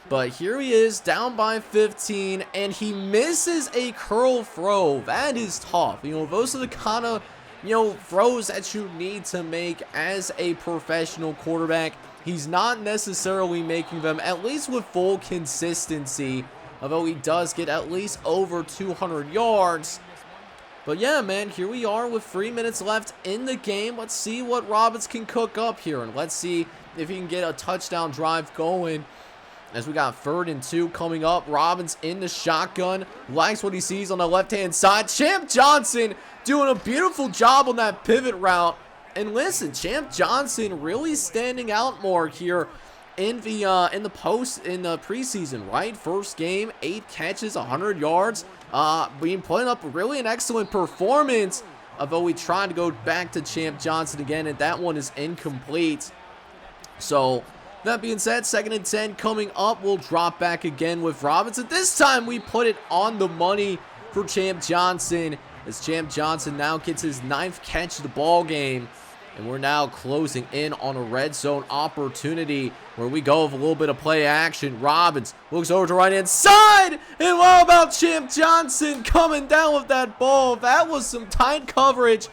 But here he is, down by 15, and he misses a curl throw. That is tough. You know, those are the kind of, you know, throws that you need to make as a professional quarterback. He's not necessarily making them, at least with full consistency, although he does get at least over 200 yards. But yeah, man, here we are with 3 minutes left in the game. Let's see what Robbins can cook up here, and let's see if he can get a touchdown drive going. As we got 3rd and 2 coming up. Robbins in the shotgun. Likes what he sees on the left-hand side. Champ Johnson doing a beautiful job on that pivot route. And listen, Champ Johnson really standing out more here in the preseason, right? First game, 8 catches, 100 yards. Putting up really an excellent performance. Although we tried to go back to Champ Johnson again, and that one is incomplete. So that being said, 2nd and 10 coming up. We'll drop back again with Robinson. This time we put it on the money for Champ Johnson, as Champ Johnson now gets his 9th catch of the ball game. And we're now closing in on a red zone opportunity where we go with a little bit of play action. Robbins looks over to right-hand side. And what about Champ Johnson coming down with that ball? That was some tight coverage.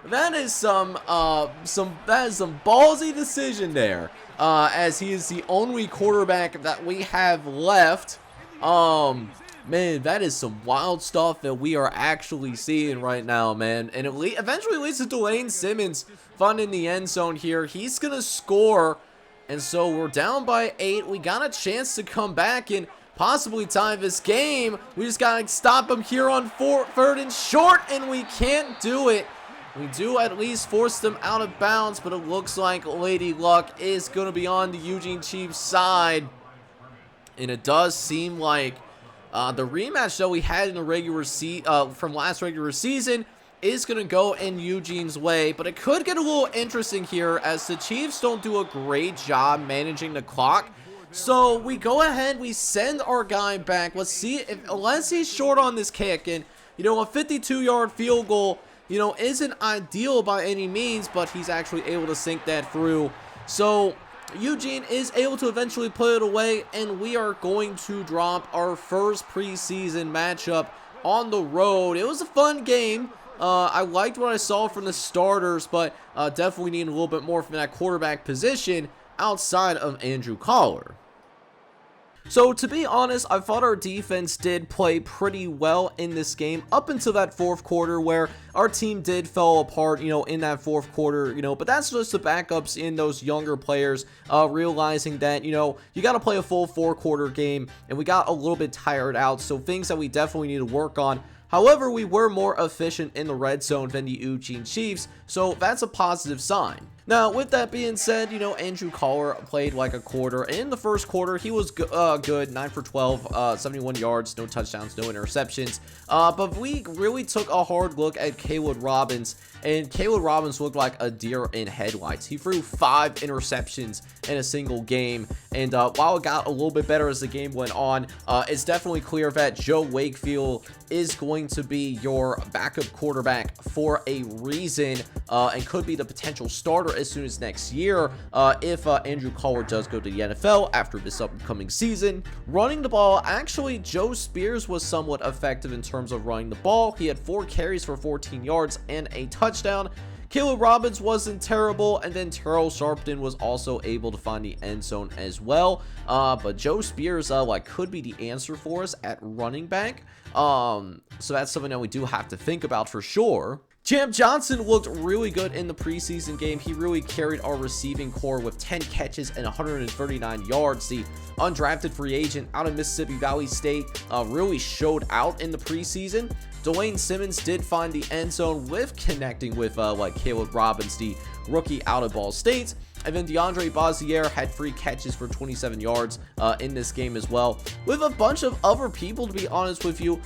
That is some ballsy decision there. As he is the only quarterback that we have left. Man, that is some wild stuff that we are actually seeing right now, man. And it eventually leads to Delane Simmons finding the end zone here. He's going to score. And so we're down by 8. We got a chance to come back and possibly tie this game. We just got to stop him here on 3rd and short, and we can't do it. We do at least force them out of bounds, but it looks like Lady Luck is going to be on the Eugene Chiefs side. And it does seem like the rematch that we had in the from last regular season is going to go in Eugene's way. But it could get a little interesting here as the Chiefs don't do a great job managing the clock. So we go ahead, we send our guy back. Let's see if, unless he's short on this kick. And, you know, a 52-yard field goal, you know, isn't ideal by any means, but he's actually able to sink that through. So Eugene is able to eventually put it away, and we are going to drop our first preseason matchup on the road. It was a fun game. I liked what I saw from the starters, but definitely need a little bit more from that quarterback position outside of Andrew Collar. So to be honest, I thought our defense did play pretty well in this game up until that fourth quarter where our team did fall apart, in that fourth quarter, but that's just the backups in those younger players realizing that, you got to play a full 4-quarter game, and we got a little bit tired out. So things that we definitely need to work on. However, we were more efficient in the red zone than the Eugene Chiefs, so that's a positive sign. Now, with that being said, Andrew Collar played like a quarter. In the first quarter, he was good, 9 for 12, 71 yards, no touchdowns, no interceptions. But we really took a hard look at Caleb Robbins, and Caleb Robbins looked like a deer in headlights. He threw 5 interceptions in a single game, and while it got a little bit better as the game went on, it's definitely clear that Joe Wakefield is going to be your backup quarterback for a reason, and could be the potential starter as soon as next year if Andrew Collar does go to the NFL after this upcoming season. Running the ball, actually, Joe Spears was somewhat effective in terms of running the ball. He had 4 carries for 14 yards and a touchdown. Caleb Robbins wasn't terrible, and then Terrell Sharpton was also able to find the end zone as well. But Joe Spears could be the answer for us at running back. So that's something that we do have to think about for sure. Champ Johnson looked really good in the preseason game. He really carried our receiving core with 10 catches and 139 yards. The undrafted free agent out of Mississippi Valley State really showed out in the preseason. Dwayne Simmons did find the end zone with connecting with Caleb Robbins, the rookie out of Ball State. And then DeAndre Bazier had 3 catches for 27 yards in this game as well, with a bunch of other people, to be honest with you,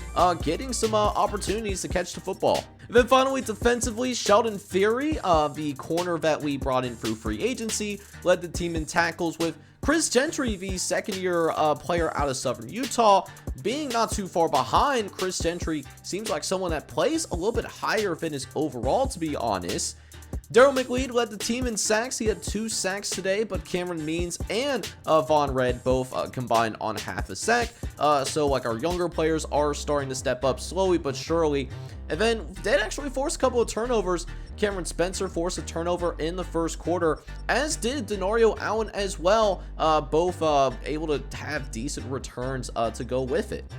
getting some opportunities to catch the football. And then finally, defensively, Sheldon Fury, the corner that we brought in through free agency, led the team in tackles, with Chris Gentry, the second-year player out of Southern Utah, being not too far behind. Chris Gentry seems like someone that plays a little bit higher than his overall, to be honest. Daryl McLeod led the team in sacks. He had 2 sacks today, but Cameron Means and Von Red both combined on half a sack. So our younger players are starting to step up slowly but surely. And then did actually force a couple of turnovers. Cameron Spencer forced a turnover in the first quarter, as did Denario Allen as well. Both able to have decent returns to go with it.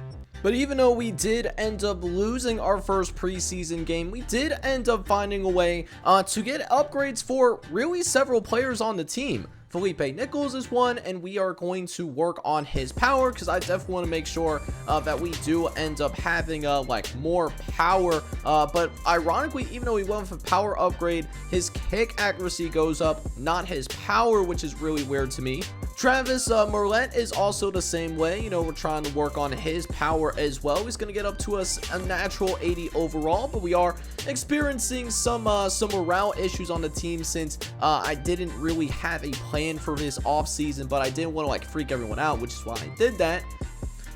But even though we did end up losing our first preseason game, we did end up finding a way to get upgrades for really several players on the team. Felipe Nichols is one, and we are going to work on his power, because I definitely want to make sure that we do end up having more power. But ironically, even though we went with a power upgrade, his kick accuracy goes up, not his power, which is really weird to me. Travis Merlette is also the same way. We're trying to work on his power as well. He's going to get up to us a natural 80 overall, but we are experiencing some morale issues on the team, since I didn't really have a plan for this offseason, but I didn't want to freak everyone out, which is why I did that.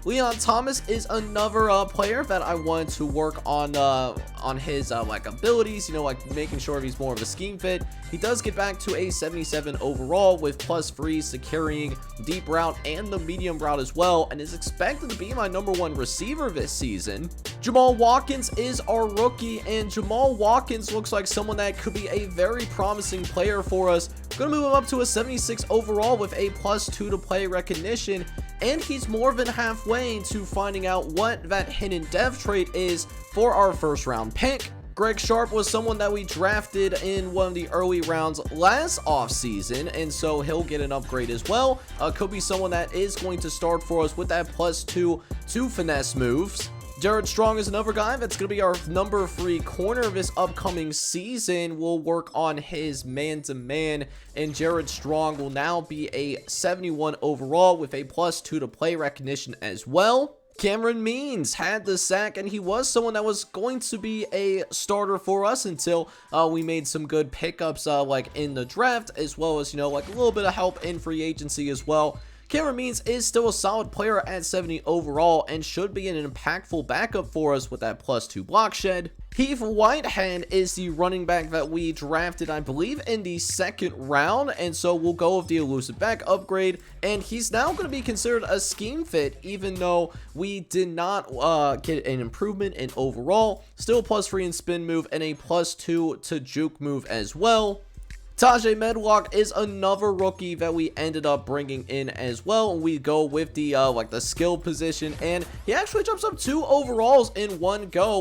Leon Thomas is another player that I wanted to work on his abilities, making sure he's more of a scheme fit. He does get back to a 77 overall with +3s to carrying deep route and the medium route as well, and is expected to be my #1 receiver this season. Jamal Watkins is our rookie, and Jamal Watkins looks like someone that could be a very promising player for us. We're going to move him up to a 76 overall with a +2 to play recognition, and he's more than halfway to finding out what that hidden dev trait is for our first round pick. Greg Sharp was someone that we drafted in one of the early rounds last offseason, and so he'll get an upgrade as well. Could be someone that is going to start for us with that +2 to finesse moves. Jared Strong is another guy that's going to be our number 3 corner this upcoming season. We'll work on his man-to-man, and Jared Strong will now be a 71 overall with a +2 to play recognition as well. Cameron Means had the sack, and he was someone that was going to be a starter for us until we made some good pickups in the draft, as well as, a little bit of help in free agency as well. Cameron Means is still a solid player at 70 overall and should be an impactful backup for us with that +2 block shed. Heath Whitehead is the running back that we drafted, I believe, in the 2nd round, and so we'll go with the elusive back upgrade, and he's now going to be considered a scheme fit, even though we did not get an improvement in overall. Still +3 in spin move and a +2 to juke move as well. Tajay Medlock is another rookie that we ended up bringing in as well, and we go with the like the skill position, and he actually jumps up 2 overalls in one go,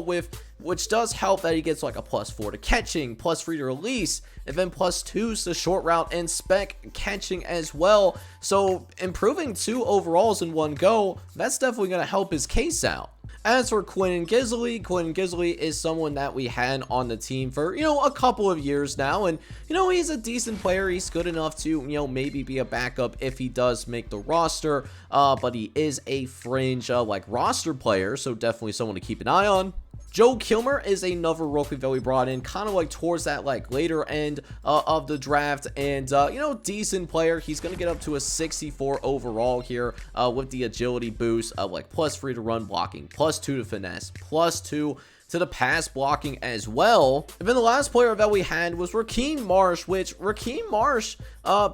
which does help that he gets like a +4 to catching, +3 to release, and then +2s to short route and spec catching as well. So improving 2 overalls in one go, that's definitely going to help his case out. As for Quinn Gisley is someone that we had on the team for, a couple of years now. And, he's a decent player. He's good enough to, maybe be a backup if he does make the roster. But he is a fringe, roster player. So definitely someone to keep an eye on. Joe Kilmer is another rookie that we brought in kind of towards that later end of the draft, and decent player. He's going to get up to a 64 overall here with the agility boost of +3 to run blocking, +2 to finesse, +2 to the pass blocking as well. And then the last player that we had was Rakeem Marsh, which Rakeem Marsh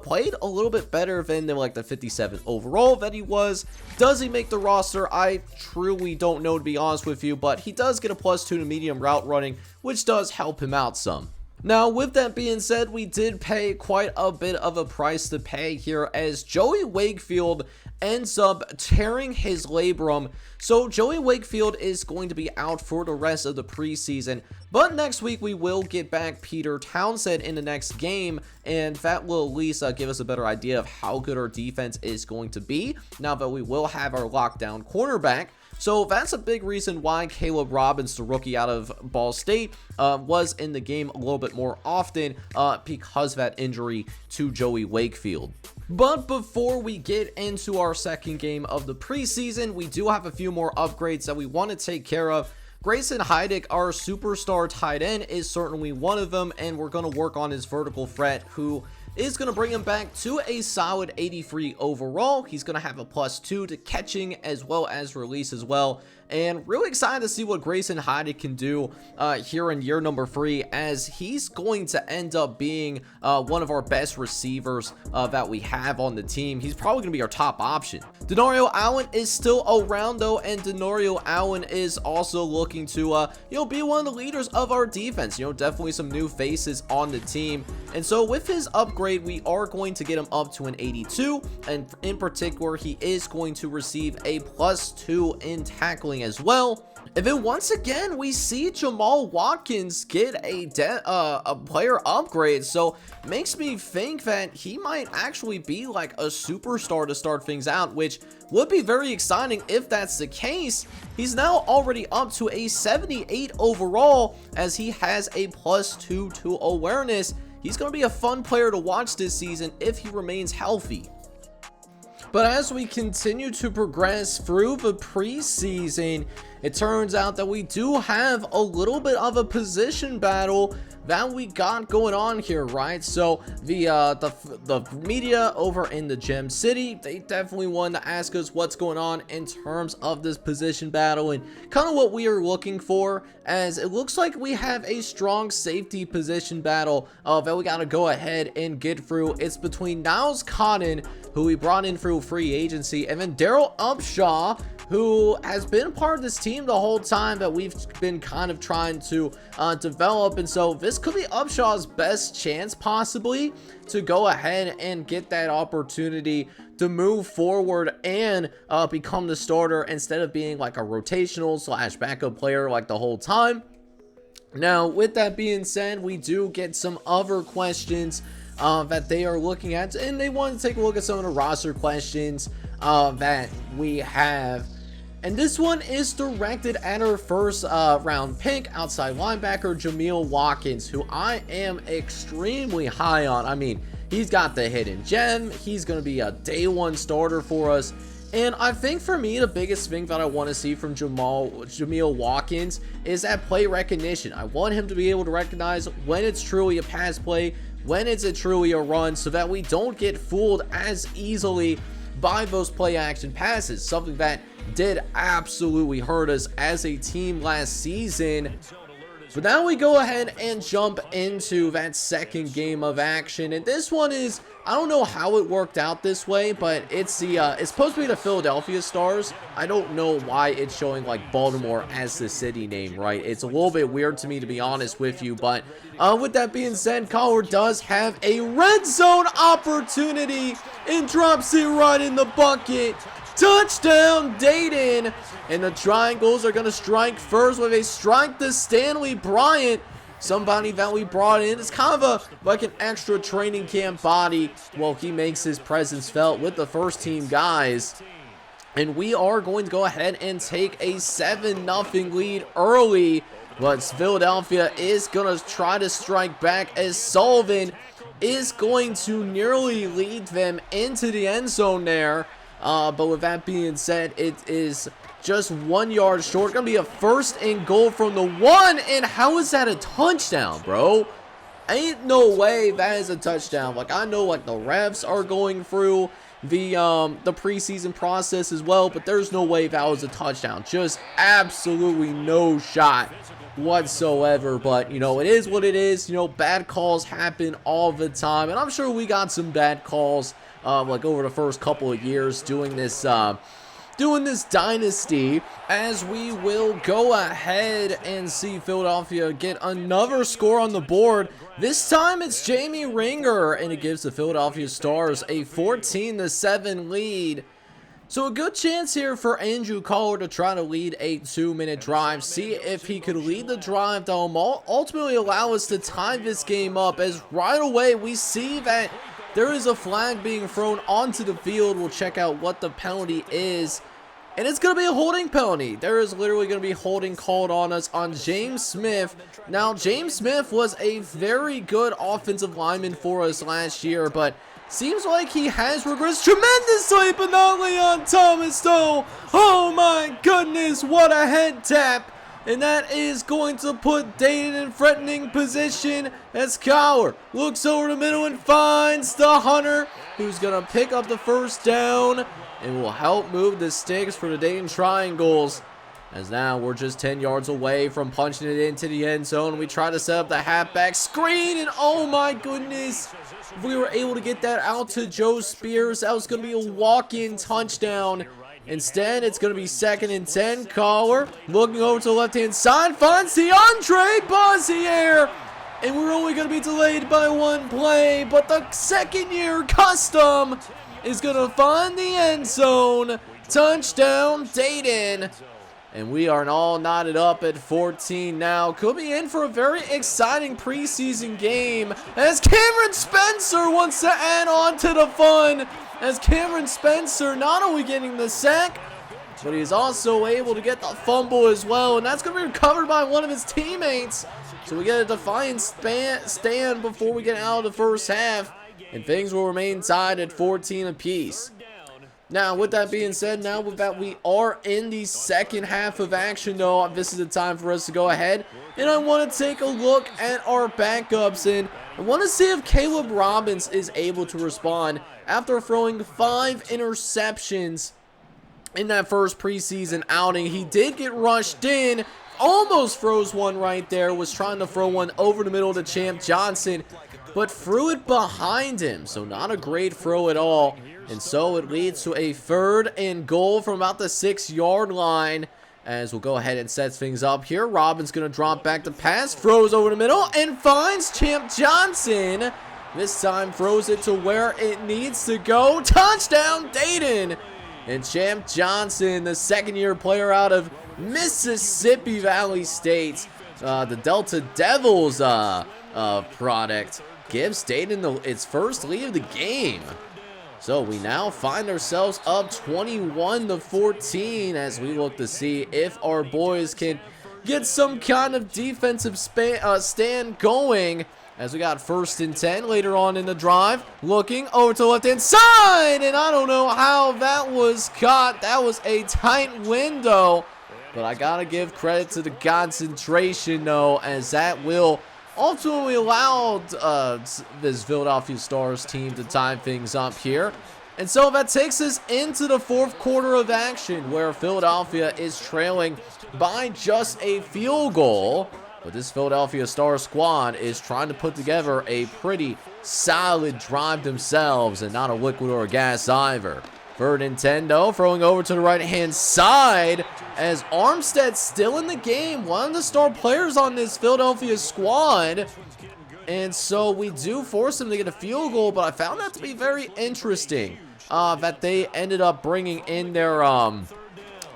played a little bit better than the 57 overall that he was. Does he make the roster? I truly don't know, to be honest with you, but he does get a +2 to medium route running, which does help him out some. Now, with that being said, we did pay quite a bit of a price to pay here, as Joey Wakefield ends up tearing his labrum. So Joey Wakefield is going to be out for the rest of the preseason, but next week we will get back Peter Townsend in the next game, and that will at least give us a better idea of how good our defense is going to be now that we will have our lockdown cornerback. So that's a big reason why Caleb Robbins, the rookie out of Ball State, was in the game a little bit more often because of that injury to Joey Wakefield. But before we get into our second game of the preseason, we do have a few more upgrades that we want to take care of. Grayson Heidick, our superstar tight end, is certainly one of them, and we're going to work on his vertical threat, who is going to bring him back to a solid 83 overall. He's going to have a +2 to catching as well as release as well. And really excited to see what Grayson Heidick can do here in year number 3, as he's going to end up being one of our best receivers that we have on the team. He's probably going to be our top option. Denario Allen is still around though, and Denario Allen is also looking to be one of the leaders of our defense. Definitely some new faces on the team. And so with his upgrade, we are going to get him up to an 82, and in particular, he is going to receive a +2 in tackling as well. And then once again, we see Jamal Watkins get a player upgrade, so makes me think that he might actually be like a superstar to start things out, which would be very exciting if that's the case. He's now already up to a 78 overall, as he has a +2 to awareness. He's going to be a fun player to watch this season if he remains healthy. But as we continue to progress through the preseason, it turns out that we do have a little bit of a position battle that we got going on here, right? So the media over in the Gem City, they definitely wanted to ask us what's going on in terms of this position battle and kind of what we are looking for, as it looks like we have a strong safety position battle that we got to go ahead and get through. It's between Niles Cotton, who we brought in through free agency, and then Daryl Upshaw, who has been a part of this team the whole time that we've been kind of trying to develop. And so this could be Upshaw's best chance possibly to go ahead and get that opportunity to move forward and become the starter instead of being like a rotational / backup player like the whole time. Now, with that being said, we do get some other questions that they are looking at, and they want to take a look at some of the roster questions that we have. And this one is directed at our first round pick, outside linebacker Jameel Watkins, who I am extremely high on. I mean, he's got the hidden gem. He's going to be a day one starter for us. And I think for me, the biggest thing that I want to see from Jameel Watkins is that play recognition. I want him to be able to recognize when it's truly a pass play, when it's truly a run, so that we don't get fooled as easily by those play action passes, something that did absolutely hurt us as a team last season. But now we go ahead and jump into that second game of action, and this one is, I don't know how it worked out this way, but it's supposed to be the Philadelphia Stars. I don't know why it's showing like Baltimore as the city name, right? It's a little bit weird to me, to be honest with you, but with that being said, Collar does have a red zone opportunity and drops it right in the bucket. Touchdown, Dayton. And the Triangles are going to strike first with a strike to Stanley Bryant. Somebody that we brought in. It's kind of like an extra training camp body. Well, he makes his presence felt with the first team guys. And we are going to go ahead and take a 7-0 lead early. But Philadelphia is going to try to strike back as Sullivan is going to nearly lead them into the end zone there. But with that being said, it is just 1 yard short. Gonna be a 1st and goal from the 1. And how is that a touchdown, bro? Ain't no way that is a touchdown. Like, I know like the refs are going through the preseason process as well, but there's no way that was a touchdown. Just absolutely no shot whatsoever. But you know, it is what it is. You know, bad calls happen all the time, and I'm sure we got some bad calls like over the first couple of years doing this dynasty, as we will go ahead and see Philadelphia get another score on the board. This time it's Jamie Ringer, and it gives the Philadelphia Stars a 14-7 lead. So a good chance here for Andrew Collar to try to lead a 2-minute drive. See if he could lead the drive to ultimately allow us to tie this game up, as right away we see that there is a flag being thrown onto the field. We'll check out what the penalty is. And it's going to be a holding penalty. There is literally going to be holding called on us on James Smith. Now, James Smith was a very good offensive lineman for us last year, but seems like he has regressed tremendously, but not Leon Thomas, though. Oh my goodness, what a head tap. And that is going to put Dayton in threatening position as Collar looks over the middle and finds the Hunter, who's going to pick up the first down and will help move the sticks for the Dayton Triangles. As now we're just 10 yards away from punching it into the end zone. We try to set up the halfback screen, and oh my goodness, if we were able to get that out to Joe Spears, that was going to be a walk-in touchdown. Instead, it's going to be 2nd and 10. Collar looking over to the left-hand side, finds DeAndre Bossier, and we're only going to be delayed by 1 play, but the second-year custom is going to find the end zone. Touchdown, Dayton. And we are all knotted up at 14 now. Could be in for a very exciting preseason game, as Cameron Spencer wants to add on to the fun. As Cameron Spencer not only getting the sack, but he's also able to get the fumble as well. And that's going to be recovered by one of his teammates. So we get a defiant stand before we get out of the first half. And things will remain tied at 14 apiece. Now, with that being said, now that we are in the second half of action, though, this is the time for us to go ahead. And I want to take a look at our backups, and I want to see if Caleb Robbins is able to respond after throwing 5 interceptions in that first preseason outing. He did get rushed in, almost throws one right there, was trying to throw one over the middle to Champ Johnson, but threw it behind him, so not a great throw at all. And so it leads to a 3rd and goal from about the 6-yard line, as we'll go ahead and set things up here. Robbins going to drop back the pass, throws over the middle, and finds Champ Johnson. This time throws it to where it needs to go. Touchdown, Dayton! And Champ Johnson, the 2nd-year player out of Mississippi Valley State, the Delta Devils product, gives Dayton its first lead of the game. So we now find ourselves up 21-14 as we look to see if our boys can get some kind of defensive stand going, as we got 1st and 10 later on in the drive. Looking over to the left-hand side, and I don't know how that was caught. That was a tight window, but I gotta give credit to the concentration, though, as that will ultimately allowed this Philadelphia Stars team to tie things up here. And so that takes us into the 4th quarter of action, where Philadelphia is trailing by just a field goal. But this Philadelphia Stars squad is trying to put together a pretty solid drive themselves, and not a liquid or a gas either. 3rd and 10 though, throwing over to the right-hand side as Armstead's still in the game, one of the star players on this Philadelphia squad. And so we do force them to get a field goal, but I found that to be very interesting that they ended up bringing in their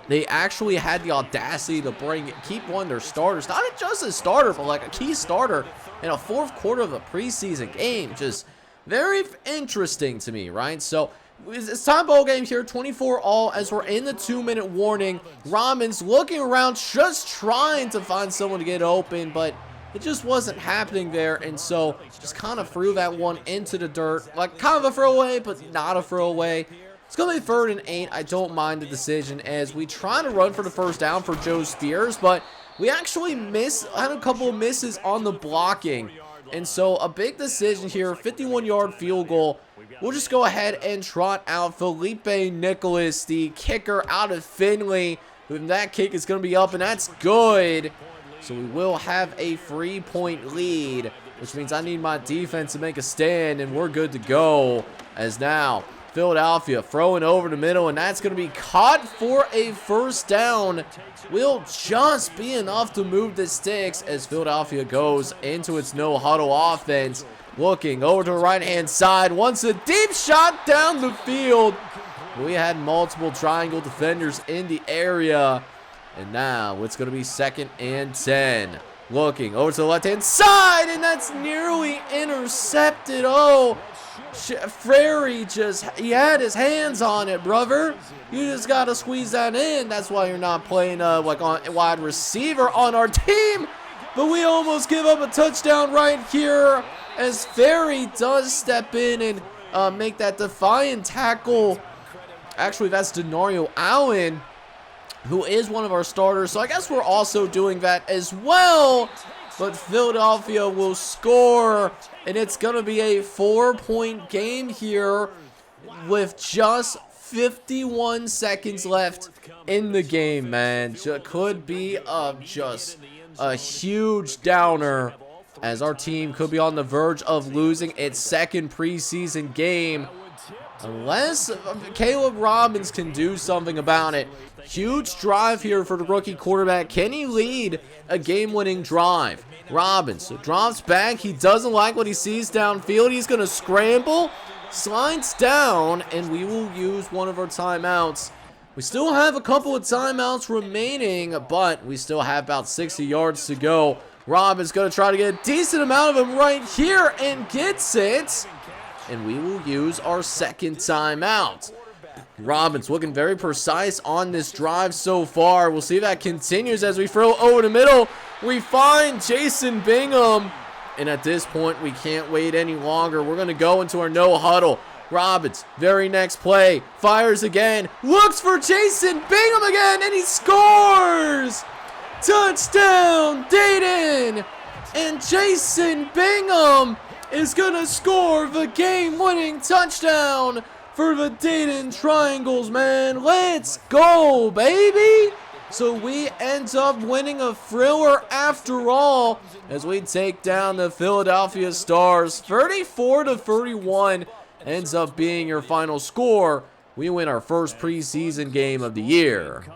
they actually had the audacity to keep one of their starters, not just a starter, but like a key starter in a 4th quarter of a preseason game. Just very interesting to me, right? So it's time ball game here, 24 all, as we're in the 2-minute warning. Robbins looking around, just trying to find someone to get open, but it just wasn't happening there, and so just kind of threw that one into the dirt. Like, kind of a throwaway, but not a throwaway. It's going to be 3rd and 8. I don't mind the decision as we try to run for the first down for Joe Spears, but we actually had a couple of misses on the blocking. And so a big decision here, 51-yard field goal. We'll just go ahead and trot out Felipe Nicholas, the kicker out of Findlay. And that kick is going to be up, and that's good. So we will have a 3-point lead, which means I need my defense to make a stand, and we're good to go. As now Philadelphia throwing over the middle, and that's going to be caught for a first down. Will just be enough to move the sticks as Philadelphia goes into its no-huddle offense. Looking over to the right-hand side, wants a deep shot down the field. We had multiple triangle defenders in the area, and now it's going to be 2nd and 10. Looking over to the left-hand side, and that's nearly intercepted. Oh, Frary he had his hands on it, brother. You just got to squeeze that in. That's why you're not playing like on wide receiver on our team. But we almost give up a touchdown right here as Frary does step in and make that defiant tackle. Actually, that's Denario Allen, who is one of our starters. So I guess we're also doing that as well. But Philadelphia will score, and it's going to be a 4-point game here with just 51 seconds left in the game, man. Could be just a huge downer, as our team could be on the verge of losing its 2nd preseason game, unless Caleb Robbins can do something about it. Huge drive here for the rookie quarterback. Can he lead a game-winning drive? Robbins drops back. He doesn't like what he sees downfield. He's going to scramble, slides down, and we will use one of our timeouts. We still have a couple of timeouts remaining, but we still have about 60 yards to go. Robbins going to try to get a decent amount of them right here and gets it. And we will use our 2nd timeout. Robbins looking very precise on this drive so far. We'll see if that continues as we throw over the middle. We find Jason Bingham. And at this point, we can't wait any longer. We're going to go into our no huddle. Robbins, very next play, fires again, looks for Jason Bingham again, and he scores! Touchdown, Dayton! And Jason Bingham is going to score the game-winning touchdown for the Dayton Triangles, man. Let's go, baby! So we end up winning a thriller after all as we take down the Philadelphia Stars. 34-31 ends up being your final score. We win our first preseason game of the year.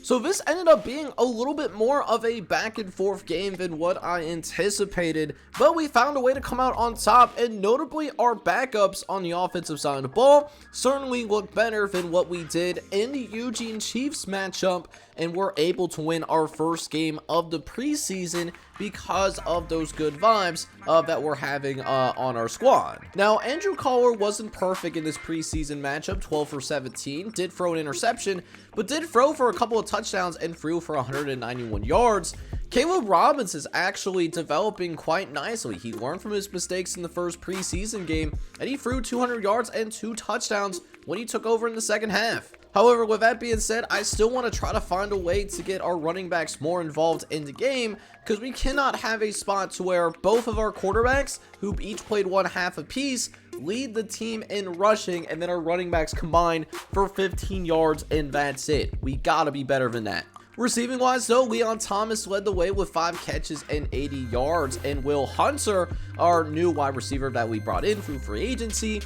So this ended up being a little bit more of a back and forth game than what I anticipated, but we found a way to come out on top, and notably our backups on the offensive side of the ball certainly look better than what we did in the Eugene Chiefs matchup, and we're able to win our first game of the preseason because of those good vibes that we're having on our squad. Now, Andrew Collar wasn't perfect in this preseason matchup, 12 for 17, did throw an interception, but did throw for a couple of touchdowns and threw for 191 yards. Caleb Robbins is actually developing quite nicely. He learned from his mistakes in the first preseason game, and he threw 200 yards and 2 touchdowns when he took over in the second half. However, with that being said, I still want to try to find a way to get our running backs more involved in the game, because we cannot have a spot to where both of our quarterbacks, who each played one half apiece, lead the team in rushing, and then our running backs combine for 15 yards, and that's it. We gotta be better than that. Receiving wise though, Leon Thomas led the way with 5 catches and 80 yards, and Will Hunter, our new wide receiver that we brought in through free agency,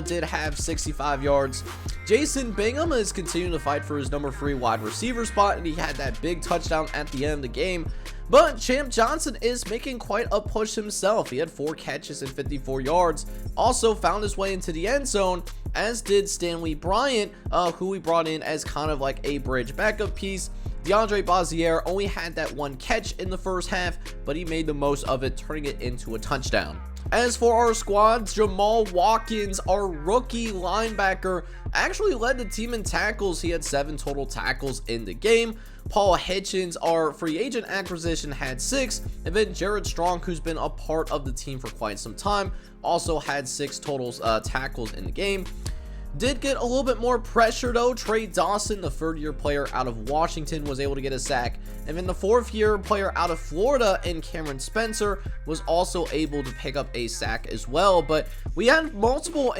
did have 65 yards. Jason Bingham is continuing to fight for his number 3 wide receiver spot, and he had that big touchdown at the end of the game. But Champ Johnson is making quite a push himself. He had 4 catches and 54 yards, also found his way into the end zone, as did Stanley Bryant, who we brought in as kind of like a bridge backup piece. DeAndre Bazier only had that 1 catch in the first half, but he made the most of it, turning it into a touchdown. As for our squad, Jamal Watkins, our rookie linebacker, actually led the team in tackles. He had 7 total tackles in the game. Paul Hitchens, our free agent acquisition, had 6. And then Jared Strong, who's been a part of the team for quite some time, also had 6 total tackles in the game. Did get a little bit more pressure though. Trey Dawson, the 3rd-year player out of Washington, was able to get a sack. And then the 4th-year player out of Florida, and Cameron Spencer, was also able to pick up a sack as well. But we had multiple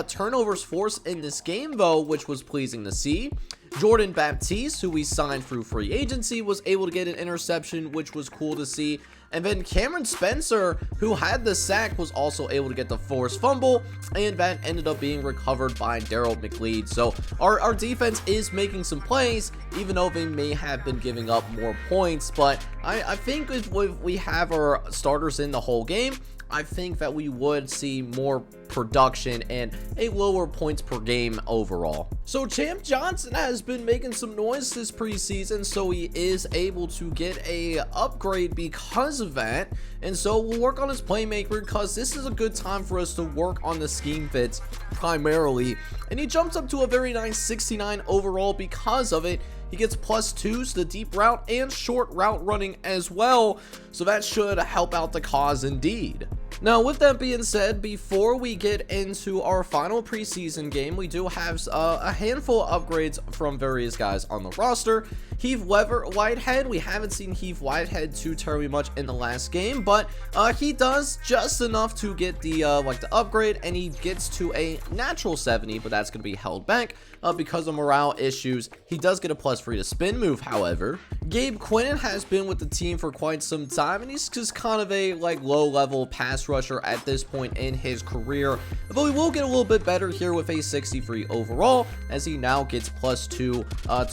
turnovers forced in this game though, which was pleasing to see. Jordan Baptiste, who we signed through free agency, was able to get an interception, which was cool to see. And then Cameron Spencer, who had the sack, was also able to get the forced fumble, and that ended up being recovered by Daryl McLeod. So our defense is making some plays, even though they may have been giving up more points. But I think if we have our starters in the whole game, I think that we would see more production and a lower points per game overall. So Champ Johnson has been making some noise this preseason, so he is able to get a upgrade because of that. And so we'll work on his playmaker, because this is a good time for us to work on the scheme fits primarily. And he jumps up to a very nice 69 overall because of it. He gets +2s to deep route and short route running as well, so that should help out the cause indeed. Now, with that being said, before we get into our final preseason game, we do have a handful of upgrades from various guys on the roster. Heath Whitehead, we haven't seen Heath Whitehead too terribly much in the last game, but he does just enough to get the the upgrade, and he gets to a natural 70, but that's going to be held back because of morale issues. He does get a +3 to spin move, however. Gabe Quinnen has been with the team for quite some time, and he's just kind of a low-level pass rusher at this point in his career, but we will get a little bit better here with a 63 overall, as he now gets +2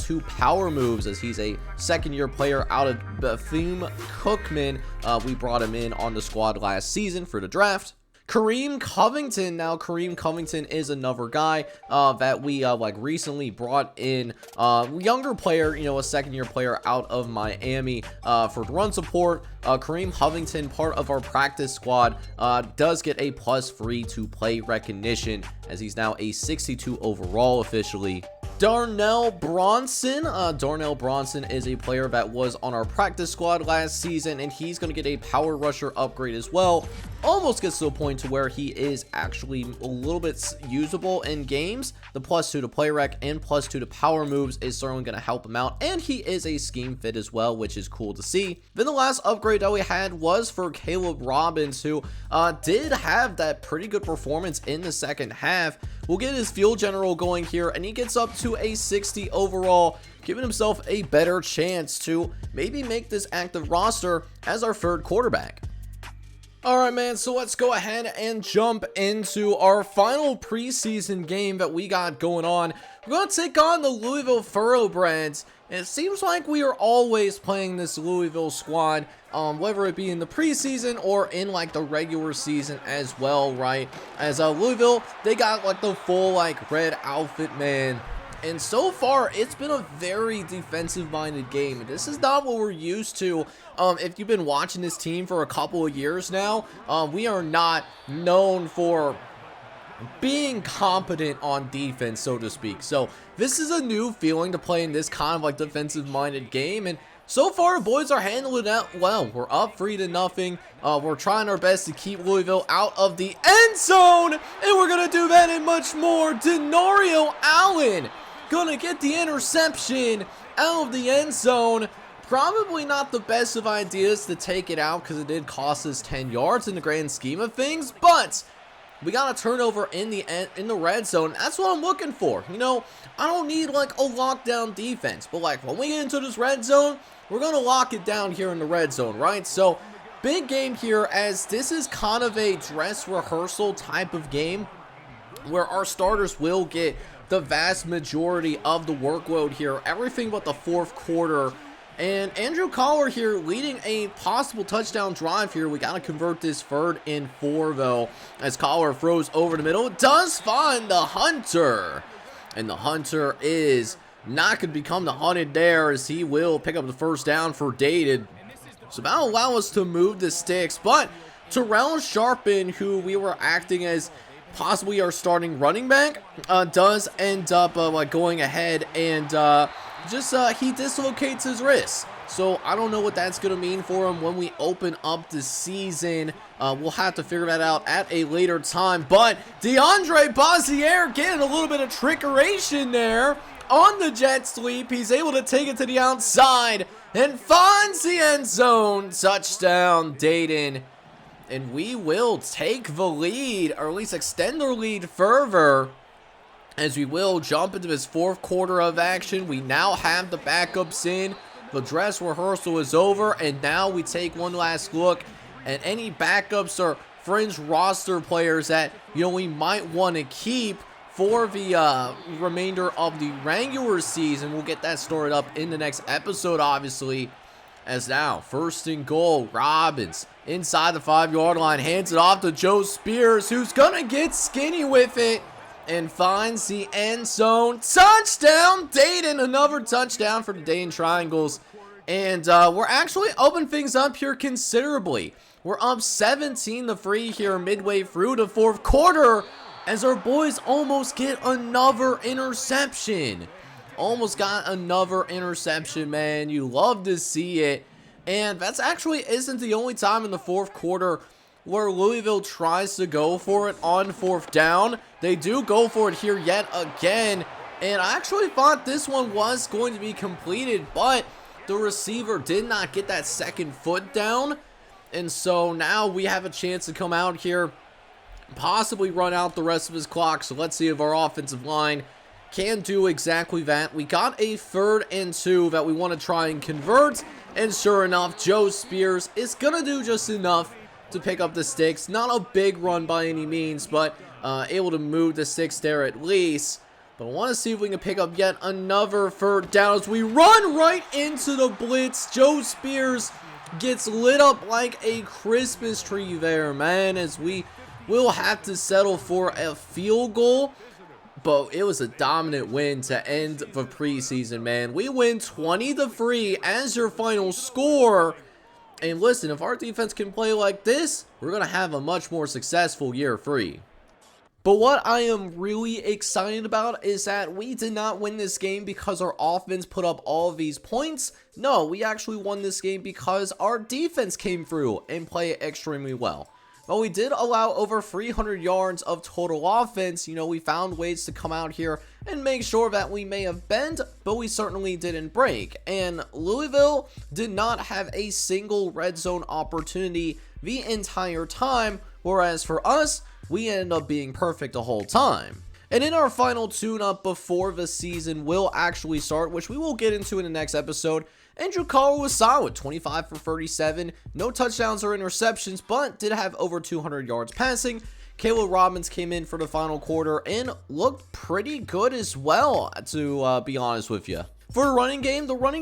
to power moves, as he's a 2nd-year player out of Bethune-Cookman. We brought him in on the squad last season for the draft. Kareem Covington. Now, Kareem Covington is another guy that we recently brought in. Younger player, a 2nd-year player out of Miami for run support. Kareem Covington, part of our practice squad, does get a +3 to play recognition, as he's now a 62 overall officially. Darnell Bronson. Darnell Bronson is a player that was on our practice squad last season, and he's going to get a power rusher upgrade as well. Almost gets to a point to where he is actually a little bit usable in games. The +2 to play rec and +2 to power moves is certainly going to help him out, and he is a scheme fit as well, which is cool to see. Then the last upgrade that we had was for Caleb Robbins, who did have that pretty good performance in the second half. We'll get his field general going here, and he gets up to a 60 overall, giving himself a better chance to maybe make this active roster as our 3rd quarterback. Alright, man, so let's go ahead and jump into our final preseason game that we got going on. We're going to take on the Louisville Thoroughbreds, and it seems like we are always playing this Louisville squad, whether it be in the preseason or in the regular season as well, right? As Louisville, they got the full red outfit, man. And so far, it's been a very defensive-minded game. This is not what we're used to. If you've been watching this team for a couple of years now, we are not known for being competent on defense, so to speak. So this is a new feeling to play in this kind of defensive-minded game, and so far, the boys are handling that well. We're up 3-0. We're trying our best to keep Louisville out of the end zone, and we're going to do that and much more. Denario Allen gonna get the interception out of the end zone. Probably not the best of ideas to take it out, because it did cost us 10 yards in the grand scheme of things, but We got a turnover in the red zone. That's what I'm looking for. You know, I don't need like a lockdown defense, but like when we get into this red zone, we're going to lock it down here in the red zone, right? So big game here, as this is kind of a dress rehearsal type of game where our starters will get the vast majority of the workload here, everything but the fourth quarter. And Andrew Collar here leading a possible touchdown drive here. We got to convert this 3rd and 4 though, as Collar throws over the middle. It does find the Hunter, and the Hunter is not going to become the hunted there, as he will pick up the first down for Dayton. So that'll allow us to move the sticks, but Terrell Sharpen, who we were acting as possibly our starting running back, does end up going ahead and he dislocates his wrist. So I don't know what that's going to mean for him when we open up the season. We'll have to figure that out at a later time. But DeAndre Bazier getting a little bit of trickeration there on the jet sweep. He's able to take it to the outside and finds the end zone. Touchdown, Dayton. And we will take the lead, or at least extend our lead further, as we will jump into this 4th quarter of action. We now have the backups in. The dress rehearsal is over, and now we take one last look at any backups or fringe roster players that, you know, we might want to keep for the remainder of the regular season. We'll get that stored up in the next episode, obviously. As now, 1st and goal, Robbins inside the 5-yard line, hands it off to Joe Spears, who's gonna get skinny with it and finds the end zone. Touchdown, Dayton! Another touchdown for the Dayton Triangles. And we're actually opening things up here considerably. We're up 17-3 here midway through the 4th quarter, as our boys almost get another interception. Almost got another interception, man. You love to see it. And that's actually isn't the only time in the 4th quarter where Louisville tries to go for it on 4th down. They do go for it here yet again. And I actually thought this one was going to be completed, but the receiver did not get that second foot down. And so now we have a chance to come out here, possibly run out the rest of his clock. So let's see if our offensive line can do exactly that. We got a 3rd and 2 that we want to try and convert, and sure enough, Joe Spears is gonna do just enough to pick up the sticks. Not a big run by any means, but able to move the sticks there at least. But I want to see if we can pick up yet another 3rd down as we run right into the blitz. Joe Spears gets lit up like a Christmas tree there, man, as we will have to settle for a field goal. But it was a dominant win to end the preseason, man. We win 20-3 as your final score. And listen, if our defense can play like this, we're going to have a much more successful year 3. But what I am really excited about is that we did not win this game because our offense put up all of these points. No, we actually won this game because our defense came through and played extremely well. But we did allow over 300 yards of total offense. You know, we found ways to come out here and make sure that we may have bent, but we certainly didn't break. And Louisville did not have a single red zone opportunity the entire time, whereas for us, we ended up being perfect the whole time. And in our final tune-up before the season will actually start, which we will get into in the next episode, Andrew Collar was solid, 25 for 37, no touchdowns or interceptions, but did have over 200 yards passing. Caleb Robbins came in for the final quarter and looked pretty good as well, to be honest with you. For the running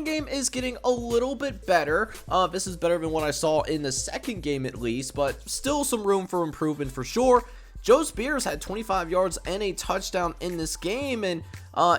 game is getting a little bit better. This is better than what I saw in the second game at least, but still some room for improvement for sure. Joe Spears had 25 yards and a touchdown in this game, and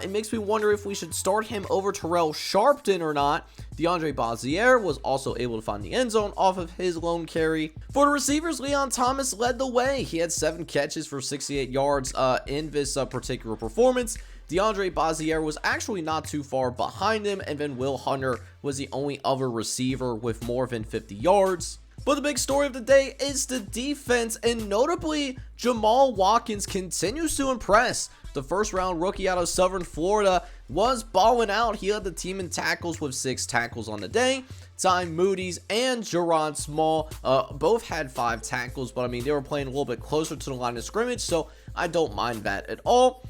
it makes me wonder if we should start him over Terrell Sharpton or not. DeAndre Bazier was also able to find the end zone off of his lone carry. For the receivers, Leon Thomas led the way. He had 7 catches for 68 yards in this particular performance. DeAndre Bazier was actually not too far behind him, and then Will Hunter was the only other receiver with more than 50 yards. But the big story of the day is the defense, and notably, Jamal Watkins continues to impress. The first-round rookie out of Southern Florida was balling out. He led the team in tackles with 6 tackles on the day, Ty Moody's and Gerard Small both had 5 tackles, but I mean, they were playing a little bit closer to the line of scrimmage, so I don't mind that at all.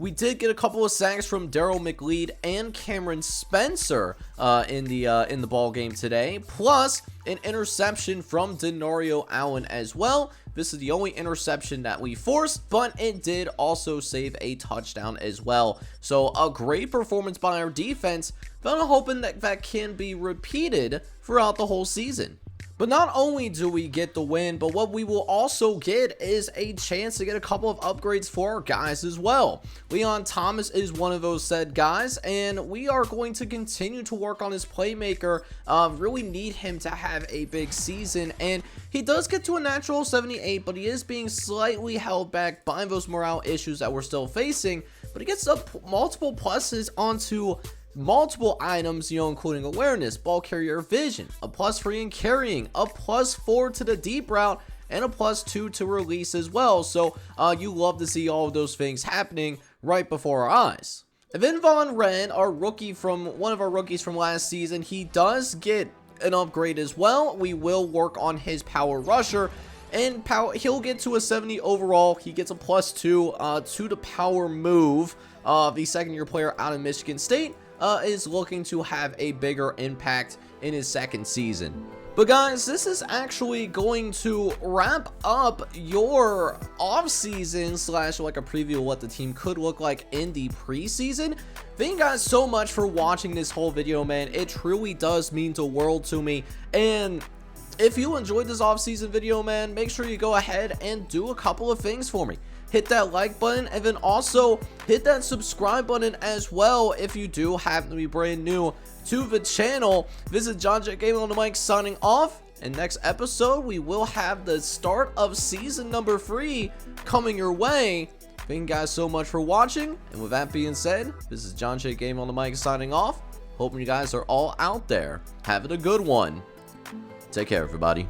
We did get a couple of sacks from Daryl McLeod and Cameron Spencer in the ball game today, plus an interception from Denario Allen as well. This is the only interception that we forced, but it did also save a touchdown as well. So a great performance by our defense, but I'm hoping that that can be repeated throughout the whole season. But not only do we get the win, but what we will also get is a chance to get a couple of upgrades for our guys as well. Leon Thomas is one of those said guys, and we are going to continue to work on his playmaker. Really need him to have a big season, and he does get to a natural 78, but he is being slightly held back by those morale issues that we're still facing. But he gets up multiple pluses onto multiple items, including awareness, ball carrier vision, a +3 in carrying, a +4 to the deep route, and a +2 to release as well. So you love to see all of those things happening right before our eyes. And then Von Wren, one of our rookies from last season, he does get an upgrade as well. We will work on his power rusher, and he'll get to a 70 overall. He gets a +2 to the power move. The second-year player out of Michigan State is looking to have a bigger impact in his second season. But guys, this is actually going to wrap up your off-season / like a preview of what the team could look like in the preseason. Thank you guys so much for watching this whole video, man. It truly does mean the world to me. And if you enjoyed this off-season video, man, make sure you go ahead and do a couple of things for me. Hit that like button, and then also hit that subscribe button as well if you do happen to be brand new to the channel. Visit John J Gaming on the mic signing off, and next episode we will have the start of season number 3 coming your way. Thank you guys so much for watching, and with that being said, this is John J Gaming on the mic signing off. Hoping you guys are all out there having a good one. Take care, everybody.